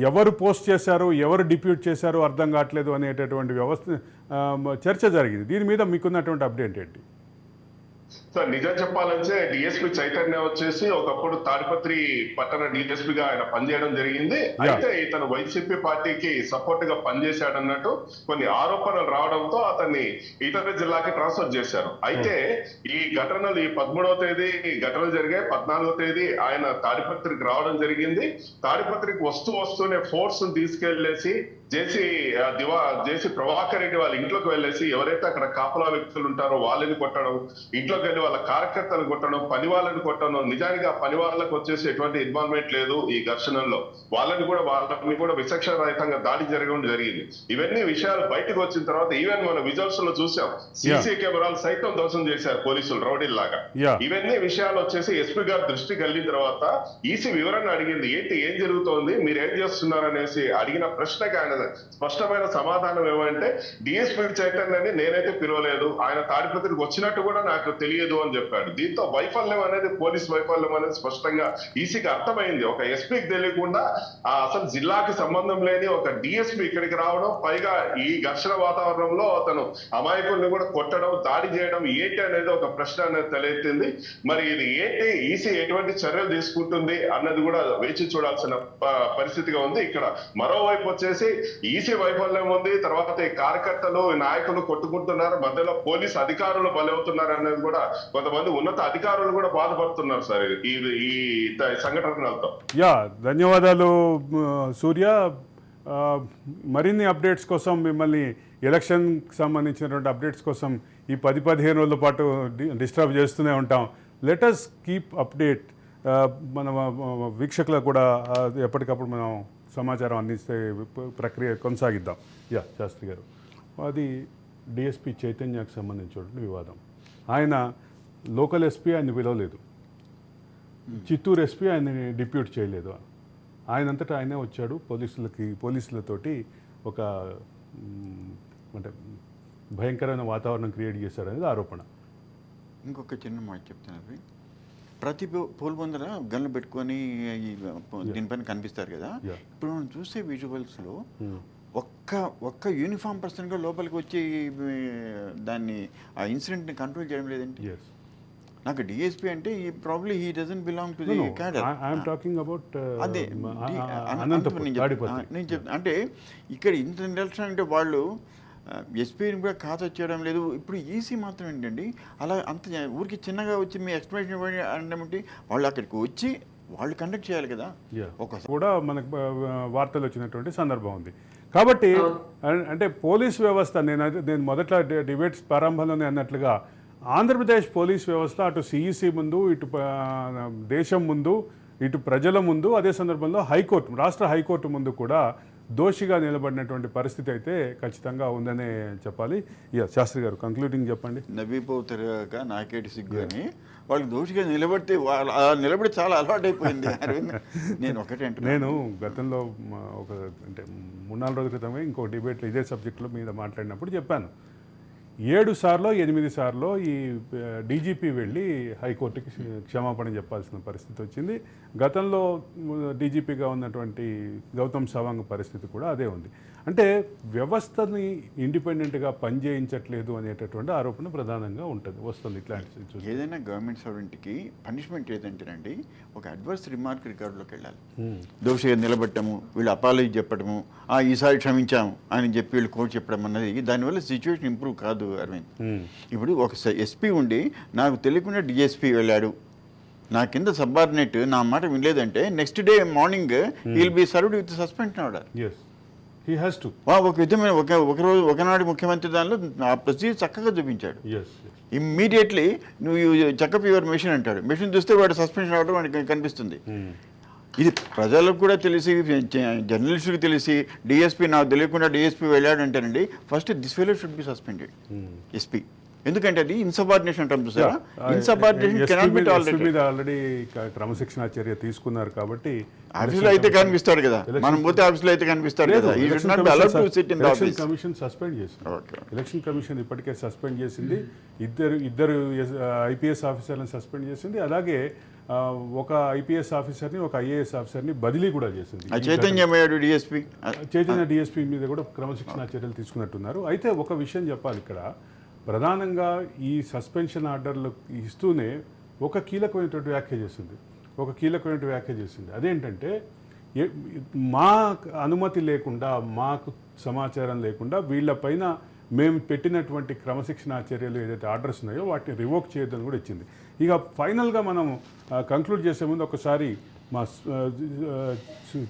ఎవరు పోస్ట్ చేశారు, ఎవరు డిప్యూట్ చేశారు అర్థం కావట్లేదు అనేటటువంటి చర్చ జరిగింది. దీని మీద మీకున్నటువంటి అప్డేట్ ఏంటి? సార్ నిజం చెప్పాలంటే డిఎస్పీ చైతన్య వచ్చేసి ఒకప్పుడు తాడిపత్రి పట్టణ డిఎస్పీగా ఆయన పనిచేయడం జరిగింది. అయితే ఇతను వైసీపీ పార్టీకి సపోర్ట్ గా పనిచేశాడన్నట్టు కొన్ని ఆరోపణలు రావడంతో అతన్ని ఇతర జిల్లాకి ట్రాన్స్ఫర్ చేశారు. అయితే ఈ ఘటనలు ఈ 13వ తేదీ ఘటనలు జరిగాయి. 14వ తేదీ ఆయన తాడిపత్రికి రావడం జరిగింది. తాడిపత్రికి వస్తూనే ఫోర్స్ తీసుకెళ్లేసి జేసీ ప్రభాకర్ రెడ్డి వాళ్ళ ఇంట్లోకి వెళ్ళేసి ఎవరైతే అక్కడ కాపలా వ్యక్తులు ఉంటారో వాళ్ళని కొట్టడం, ఇంట్లోకి వెళ్ళి వాళ్ళ కార్యకర్తలు కొట్టడం, పని వాళ్ళని కొట్టడం. నిజానికి ఆ పని వాళ్ళకి వచ్చేసి ఎటువంటి ఇన్వాల్వ్మెంట్ లేదు ఈ ఘర్షణల్లో. వాళ్ళని కూడా విచక్షణ రహితంగా దాడి జరగడం జరిగింది. ఇవన్నీ విషయాలు బయటకు వచ్చిన తర్వాత ఈవెన్ మన విజువల్స్ లో చూసాం, సీసీ కెమెరాలు సైతం ధ్వంసం చేశారు పోలీసులు రౌడీల్లాగా. ఇవన్నీ విషయాలు వచ్చేసి ఎస్పీ గారి దృష్టికి వెళ్ళిన తర్వాత ఈసీ వివరణ అడిగింది. ఏం జరుగుతోంది, మీరు ఏం చేస్తున్నారు అనేసి అడిగిన ప్రశ్నకి ఆయన స్పష్టమైన సమాధానం ఏమంటే డిఎస్పీ చైతన్యాన్ని నేనైతే పిలవలేదు, ఆయన తాడిపత్రికి వచ్చినట్టు కూడా నాకు తెలియదు అని చెప్పాడు. దీంతో వైఫల్యం అనేది పోలీస్ వైఫల్యం అనేది స్పష్టంగా ఈసీకి అర్థమైంది. ఒక ఎస్పీకి తెలియకుండా అసలు జిల్లాకి సంబంధం లేని ఒక డిఎస్పీ ఇక్కడికి రావడం, పైగా ఈ ఘర్షణ వాతావరణంలో అతను అమాయకుల్ని కూడా కొట్టడం, దాడి చేయడం ఏంటి అనేది ఒక ప్రశ్న అనేది తలెత్తింది. మరి ఇది ఏంటి, ఈసీ ఎటువంటి చర్యలు తీసుకుంటుంది అన్నది కూడా వేచి చూడాల్సిన పరిస్థితిగా ఉంది. ఇక్కడ మరోవైపు వచ్చేసి ఈసీ వైఫల్యం ఉంది, తర్వాత ఈ కార్యకర్తలు నాయకులు కొట్టుకుంటున్నారు, మధ్యలో పోలీసు అధికారులు బలవుతున్నారు అనేది కూడా కొంతమంది ఉన్నత అధికారులు కూడా బాధపడుతున్నారు సార్ ఈ సంఘటనలతో. ధన్యవాదాలు సూర్య. మరిన్ని అప్డేట్స్ కోసం మిమ్మల్ని ఎలక్షన్ సంబంధించినటువంటి అప్డేట్స్ కోసం ఈ 10-15 రోజుల పాటు డిస్టర్బ్ చేస్తూనే ఉంటాం. Let's keep update. మన వీక్షకులకు కూడా ఎప్పటికప్పుడు మనం సమాచారం అందిస్తే ప్రక్రియ కొనసాగిద్దాం. శాస్త్రి గారు, అది డిఎస్పీ చైతన్యకు సంబంధించినటువంటి వివాదం. ఆయన లోకల్ ఎస్పీ ఆయన్ని పిలవలేదు, చిత్తూరు ఎస్పీ ఆయన్ని డిప్యూట్ చేయలేదు. ఆయనంతటా ఆయనే వచ్చాడు, పోలీసులతోటి ఒక అంటే భయంకరమైన వాతావరణం క్రియేట్ చేశాడు అనేది ఆరోపణ. ఇంకొక చిన్న మాట చెప్తాను. ప్రతి పూల బొందల గన్లు పెట్టుకొని దీనిపైన కనిపిస్తారు కదా. ఇప్పుడు మనం చూసే విజువల్స్లో ఒక్క యూనిఫామ్ పర్సన్గా లోపలికి వచ్చి దాన్ని ఆ ఇన్సిడెంట్ని కంట్రోల్ చేయడం లేదండి. నాకు డిఎస్పీ అంటే probably he doesn't belong to the cadre. I'm talking about అదే నేను చెప్తాను. అంటే ఇక్కడ ఇంత ఇండస్ట్రీ అంటే వాళ్ళు ఎస్పీని కూడా ఖాతా చేయడం లేదు. ఇప్పుడు ఈసీ మాత్రం ఏంటండి అలా అంత ఊరికి చిన్నగా వచ్చి మీ ఎక్స్ప్లెనేషన్ ఇవ్వండి అంటే వాళ్ళు అక్కడికి వచ్చి వాళ్ళు కండక్ట్ చేయాలి కదా. కూడా మనకు వార్తలు వచ్చినటువంటి సందర్భం ఉంది. కాబట్టి అంటే పోలీస్ వ్యవస్థ నేను మొదట్లో డిబేట్స్ ప్రారంభంలోనే అన్నట్లుగా ఆంధ్రప్రదేశ్ పోలీస్ వ్యవస్థ అటు సిఈసి ముందు, ఇటు దేశం ముందు, ఇటు ప్రజల ముందు, అదే సందర్భంలో రాష్ట్ర హైకోర్టు ముందు కూడా దోషిగా నిలబడినటువంటి పరిస్థితి అయితే ఖచ్చితంగా ఉందనే చెప్పాలి. శాస్త్రి గారు కంక్లూడింగ్ చెప్పండి. నవ్విపోతారుగా నాకేటి సిగ్గు అని వాళ్ళకి దోషిగా నిలబడితే నిలబడి చాలా అలవాటు అయిపోయింది. నేను గతంలో ఒక అంటే 3-4 రోజుల క్రితమే ఇంకో డిబేట్లో ఇదే సబ్జెక్టులో మీద మాట్లాడినప్పుడు చెప్పాను, 7 సార్లు 8 సార్లు ఈ డీజీపీ వెళ్ళి హైకోర్టుకి క్షమాపణ చెప్పాల్సిన పరిస్థితి వచ్చింది. గతంలో డీజీపీగా ఉన్నటువంటి గౌతమ్ సవాంగ్ పరిస్థితి కూడా అదే ఉంది. అంటే వ్యవస్థని ఇండిపెండెంట్గా పనిచేయించట్లేదు అనేటటువంటి ఆరోపణ ప్రధానంగా వస్తుంది ఇట్లాంటి సిచ్యువేషన్. ఏదైనా గవర్నమెంట్ సర్వెంట్కి పనిష్మెంట్ ఏదంటేనండి, ఒక అడ్వర్స్ రిమార్క్ రికార్డులోకి వెళ్ళాలి. దోషిగా నిలబెట్టము, వీళ్ళు అపాలజీ చెప్పడము, ఈసారి క్షమించాము అని చెప్పి వీళ్ళు కోర్టు చెప్పడం అన్నది దానివల్ల సిచ్యువేషన్ ఇంప్రూవ్ కాదు అరవింద్. ఇప్పుడు ఒక ఎస్పీ ఉండి నాకు తెలియకుండా డిఎస్పీ వెళ్ళాడు, నా కింద సబార్డినేట్ నా మాట వినలేదంటే next day morning will be served with suspension order. He has to. ఒక విధమైన ఒకరోజు ఒకనాడు ముఖ్యమంత్రి దానిలో ఆ ప్రొసీజర్ చక్కగా చూపించాడు. ఇమ్మీడియట్లీ నువ్వు చెకప్ యువర్ మెషిన్ అంటాడు, మెషిన్ చూస్తే వాడు సస్పెన్షన్ ఆర్డర్ వాడికి కనిపిస్తుంది. ఇది ప్రజలకు కూడా తెలిసి, జర్నలిస్టులకు తెలిసి, డిఎస్పీ నాకు తెలియకుండా డిఎస్పీ వెళ్ళాడంటేనండి first this fellow should be suspended SP. ఎందుకంటే అది ఇన్సబార్డినేషన్ అంటాం చూసారా, insubordination cannot be tolerated. Already క్రమశిక్షణ చర్య తీసుకున్నారు కాబట్టి ఆఫీసులో అయితే కనిపిస్తాడు కదా, మనం పోతే ఆఫీసులో అయితే కనిపిస్తాడు కదా. ఈ should not be allowed to SIT in the office. Commission suspend చేసింది, ఎలక్షన్ కమిషన్ ఇప్పటికే సస్పెండ్ చేసింది, ఇద్దరు ఐపీఎస్ ఆఫీసర్లను సస్పెండ్ చేసింది, అలాగే ఒక ఐపీఎస్ ఆఫీసర్ని ఒక ఐఏఎస్ ఆఫీసర్ని బదిలీ కూడా చేసింది. చైతన్య డిఎస్పీ మీద కూడా క్రమశిక్షణ చర్యలు తీసుకున్నట్టున్నారు. అయితే ఒక విషయం చెప్పాలి ఇక్కడ, ప్రధానంగా ఈ సస్పెన్షన్ ఆర్డర్లు ఇస్తూనే ఒక కీలకమైనటువంటి వ్యాఖ్య చేసింది. అదేంటంటే మా అనుమతి లేకుండా, మాకు సమాచారం లేకుండా వీళ్ళపైన మేము పెట్టినటువంటి క్రమశిక్షణ చర్యలు ఏదైతే ఆర్డర్స్ ఉన్నాయో వాటిని రివోక్ చేయొద్దని కూడా ఇచ్చింది. ఇక ఫైనల్గా మనం కంక్లూడ్ చేసే ముందు ఒకసారి మా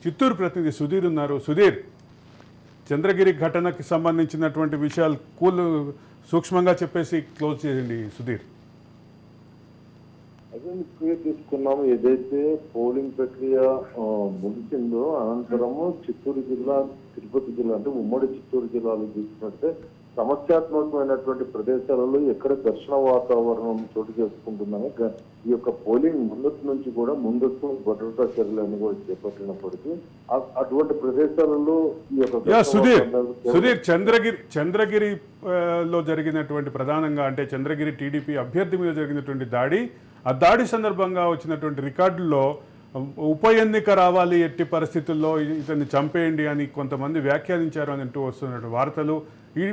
చిత్తూరు ప్రతినిధి సుధీర్ ఉన్నారు. సుధీర్, చంద్రగిరి ఘటనకి సంబంధించినటువంటి విషయాలు సూక్ష్మంగా చెప్పేసి క్లోజ్ చేయండి సుధీర్. అదే తీసుకున్నాము. ఏదైతే పోలింగ్ ప్రక్రియ ముగిసిందో అనంతరము చిత్తూరు జిల్లా, తిరుపతి జిల్లా అంటే ఉమ్మడి చిత్తూరు జిల్లాలో చూసినట్టే సమస్యాత్మకమైనటువంటి ప్రదేశాలలో ఎక్కడ ఘర్షణ వాతావరణం చోటు చేసుకుంటుందని ఈ యొక్క పోలింగ్ ముందస్తు భద్రతా చర్యలను కూడా చేపట్టినప్పటికీ అటువంటి ప్రదేశాలలో ఈ యొక్క సుధీర్ చంద్రగిరిలో జరిగినటువంటి ప్రధానంగా అంటే చంద్రగిరి టీడీపీ అభ్యర్థి మీద జరిగినటువంటి ఆ దాడి సందర్భంగా వచ్చినటువంటి రికార్డుల్లో ఉప ఎన్నిక రావాలి, ఎట్టి పరిస్థితుల్లో ఇతన్ని చంపేయండి అని కొంతమంది వ్యాఖ్యానించారు అని అంటూ వస్తున్న వార్తలు,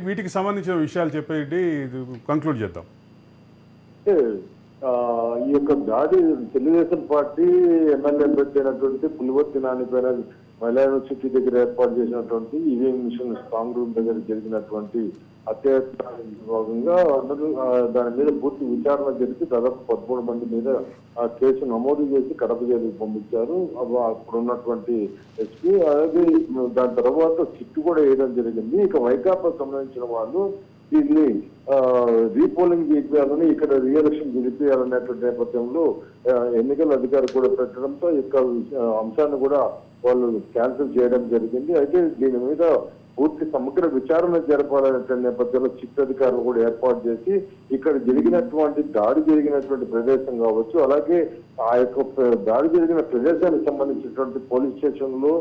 వీటికి సంబంధించిన విషయాలు చెప్పేది కంక్లూడ్ చేద్దాం. ఈ యొక్క దాడి తెలుగుదేశం పార్టీ ఎమ్మెల్యే అయినటువంటి పులివర్తి నాని పైన మహిళా యూనివర్సిటీ దగ్గర ఏర్పాటు చేసినటువంటి ఈవీఎం మిషన్ స్ట్రాంగ్ రూమ్ దగ్గర జరిగినటువంటి అత్యాచారం భాగంగా అందరూ దాని మీద పూర్తి విచారణ జరిపి దాదాపు 13 మంది మీద ఆ కేసు నమోదు చేసి కడప జైలుకి పంపించారు అప్పుడు ఉన్నటువంటి ఎస్పీ. అలాగే దాని తర్వాత సిట్టు కూడా వేయడం జరిగింది. ఇక వైకాపా సంబంధించిన వాళ్ళు దీన్ని రీపోలింగ్ చేయాలని, ఇక్కడ రీఎలక్షన్ గెలిపేయాలనేటువంటి నేపథ్యంలో ఎన్నికల అధికారి కూడా పెట్టడంతో ఇక అంశాన్ని కూడా వాళ్ళు క్యాన్సిల్ చేయడం జరిగింది. అయితే దీని మీద పూర్తి సమగ్ర విచారణ జరపాలనేటువంటి నేపథ్యంలో చిట్ అధికారులు కూడా ఏర్పాటు చేసి ఇక్కడ దాడి జరిగినటువంటి ప్రదేశం కావచ్చు, అలాగే ఆ యొక్క దాడి జరిగిన ప్రదేశానికి సంబంధించినటువంటి పోలీస్ స్టేషన్లో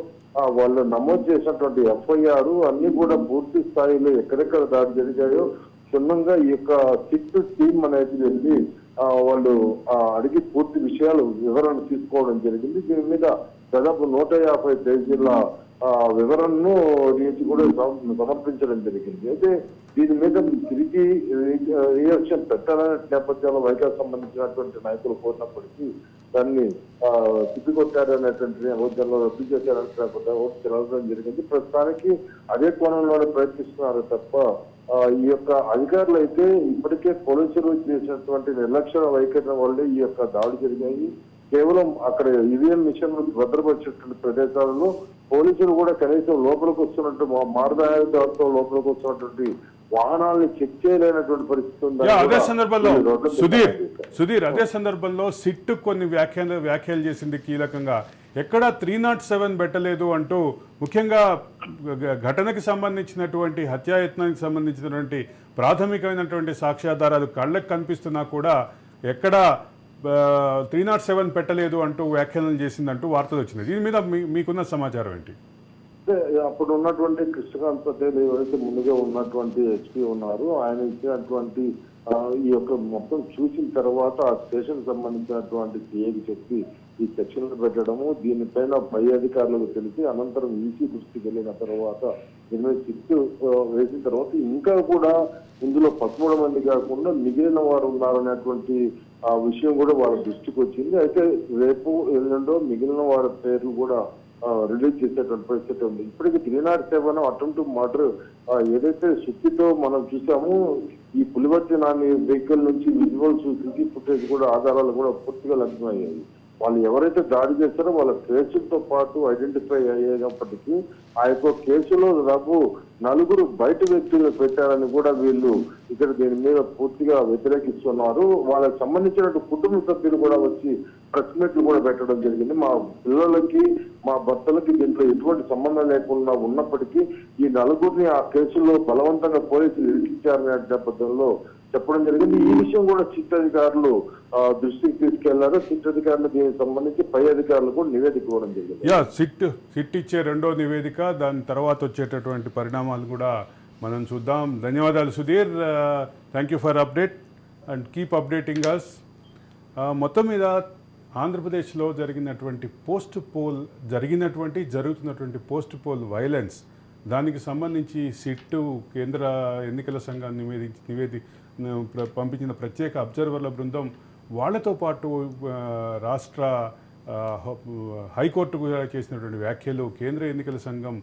వాళ్ళు నమోదు చేసినటువంటి ఎఫ్ఐఆర్ అన్ని కూడా పూర్తి స్థాయిలో ఎక్కడెక్కడ దాడి జరిగాయో క్షుణ్ణంగా ఈ యొక్క చిట్ టీం అనేది వెళ్ళి వాళ్ళు అడిగి పూర్తి విషయాలు వివరణ తీసుకోవడం జరిగింది. దీని మీద దాదాపు 150 పేజీల వివరణను నుంచి కూడా సమర్పించడం జరిగింది. అయితే దీని మీద తిరిగి రియాక్షన్ పెట్టాలనే నేపథ్యంలో వైకాపా సంబంధించినటువంటి నాయకులు కోరినప్పటికీ దాన్ని తిప్పికొట్టారనేటువంటి నేపథ్యంలో రద్దు చేశారనే నేపథ్యంలో తెలవడం జరిగింది. ప్రస్తుతానికి అదే కోణంలోనే ప్రయత్నిస్తున్నారు తప్ప ఈ యొక్క అధికారులు అయితే ఇప్పటికే పోలీసులు చేసినటువంటి నిర్లక్ష్య వైఖరి వల్లే ఈ యొక్క దాడి జరిగాయి. కేవలం అక్కడ ఈవీఎం మిషన్ భద్రపరిచేటువంటి ప్రదేశాలలో పోలీసులు కూడా కనీసం లోపలికి వస్తున్నట్టు మారదాయంతో లోపలికి వస్తున్నటువంటి వాహనాలను చెక్ చేయలేనటువంటి పరిస్థితి ఉంది. అదే సందర్భంలో అదే సందర్భంలో సిట్ కొన్ని వ్యాఖ్యలు చేసింది కీలకంగా. ఎక్కడ 307 పెట్టలేదు అంటూ, ముఖ్యంగా ఘటనకి సంబంధించినటువంటి హత్యాయత్నానికి సంబంధించినటువంటి ప్రాథమికమైనటువంటి సాక్ష్యాధారాలు కళ్ళకు కనిపిస్తున్నా కూడా ఎక్కడ 307 పెట్టలేదు అంటూ వ్యాఖ్యానం చేసిందంటూ వార్తలు వచ్చినాయి. దీని మీద మీకున్న సమాచారం ఏంటి? అప్పుడు ఉన్నటువంటి కృష్ణకాంత్ పటేల్ ఎవరైతే ముందుగా ఉన్నటువంటి ఎస్పీ ఉన్నారు, ఆయన ఇచ్చినటువంటి ఈ యొక్క మొత్తం చూసిన తర్వాత ఆ స్టేషన్ సంబంధించినటువంటి సిఐకి చెప్పి ఈ సెక్షన్లు పెట్టడము, దీనిపైన పై అధికారులకు తెలిసి అనంతరం ఈసీ దృష్టికి వెళ్ళిన తర్వాత దీని మీద సిట్ వేసిన తర్వాత ఇంకా కూడా ఇందులో 13 మంది కాకుండా మిగిలిన వారు ఉన్నారనేటువంటి ఆ విషయం కూడా వాళ్ళ దృష్టికి వచ్చింది. అయితే రేపు ఎల్లుండో మిగిలిన వారి పేర్లు కూడా రిలీజ్ చేసేటువంటి పరిస్థితి ఉంది. ఇప్పటికీ 307 అటెంప్ట్ మర్డర్ ఏదైతే సుత్తితో మనం చూసామో, ఈ పులివర్తి నాని వెహికల్ నుంచి విజువల్స్, సీసీ ఫుటేజ్ కూడా ఆధారాలు కూడా పూర్తిగా లభ్యమయ్యాయి. వాళ్ళు ఎవరైతే దాడి చేస్తారో వాళ్ళ కేసులతో పాటు ఐడెంటిఫై అయ్యేటప్పటికీ ఆ యొక్క కేసులో దాదాపు 4 బయట వ్యక్తులను పెట్టారని కూడా వీళ్ళు ఇక్కడ దీని మీద పూర్తిగా వ్యతిరేకిస్తున్నారు. వాళ్ళకి సంబంధించిన కుటుంబ సభ్యులు కూడా వచ్చి ప్రెస్ మీట్లు కూడా పెట్టడం జరిగింది. మా పిల్లలకి, మా భర్తలకి దీంట్లో ఎటువంటి సంబంధం లేకుండా ఉన్నప్పటికీ ఈ 4 ఆ కేసులో బలవంతంగా పోలీసులు ఇరికించారనే నేపథ్యంలో చెప్పడం జరిగింది. ఈ విషయం కూడా సిట్ అధికారులు దృష్టికి తీసుకెళ్లారు. సిట్ అధికారులు దీనికి సంబంధించి పై అధికారులు కూడా నివేదిక ఇవ్వడం జరిగింది. సిట్ ఇచ్చే రెండో నివేదిక, దాని తర్వాత వచ్చేటటువంటి పరిణామాలు కూడా మనం చూద్దాం. ధన్యవాదాలు Sudheer, thank you for update and keep updating us. మొత్తం మీద ఆంధ్రప్రదేశ్లో జరుగుతున్నటువంటి పోస్ట్ పోల్ వైలెన్స్, దానికి సంబంధించి సిట్టు కేంద్ర ఎన్నికల సంఘాన్ని పంపించిన ప్రత్యేక అబ్జర్వర్ల బృందం, వాళ్లతో పాటు రాష్ట్ర హైకోర్టు కూడా చేసినటువంటి వ్యాఖ్యలు, కేంద్ర ఎన్నికల సంఘం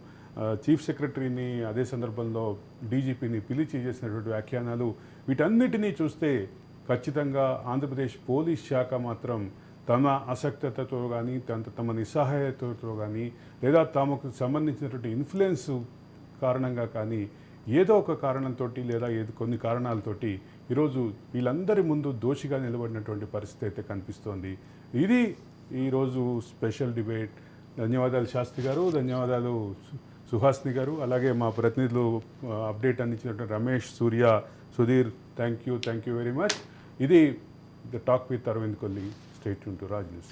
చీఫ్ సెక్రటరీని అదే సందర్భంలో డీజీపీని పిలిచి చేసినటువంటి వ్యాఖ్యానాలు, వీటన్నిటినీ చూస్తే ఖచ్చితంగా ఆంధ్రప్రదేశ్ పోలీస్ శాఖ మాత్రం తమ అసక్తతతో కానీ, తమ నిస్సహాయతతో కానీ, లేదా తమకు సంబంధించినటువంటి ఇన్ఫ్లుయెన్స్ కారణంగా కానీ, ఏదో ఒక కారణంతో లేదా కొన్ని కారణాలతోటి ఈరోజు వీళ్ళందరి ముందు దోషిగా నిలబడినటువంటి పరిస్థితి అయితే కనిపిస్తోంది. ఇది ఈరోజు స్పెషల్ డిబేట్. ధన్యవాదాలు శాస్త్రి గారు, ధన్యవాదాలు సుహాస్ని గారు, అలాగే మా ప్రతినిధులు అప్డేట్ అందించినటువంటి Ramesh, Surya, Sudheer, thank you very much. ఇది the talk with Aravind Kolli. Stay tune to Raj news.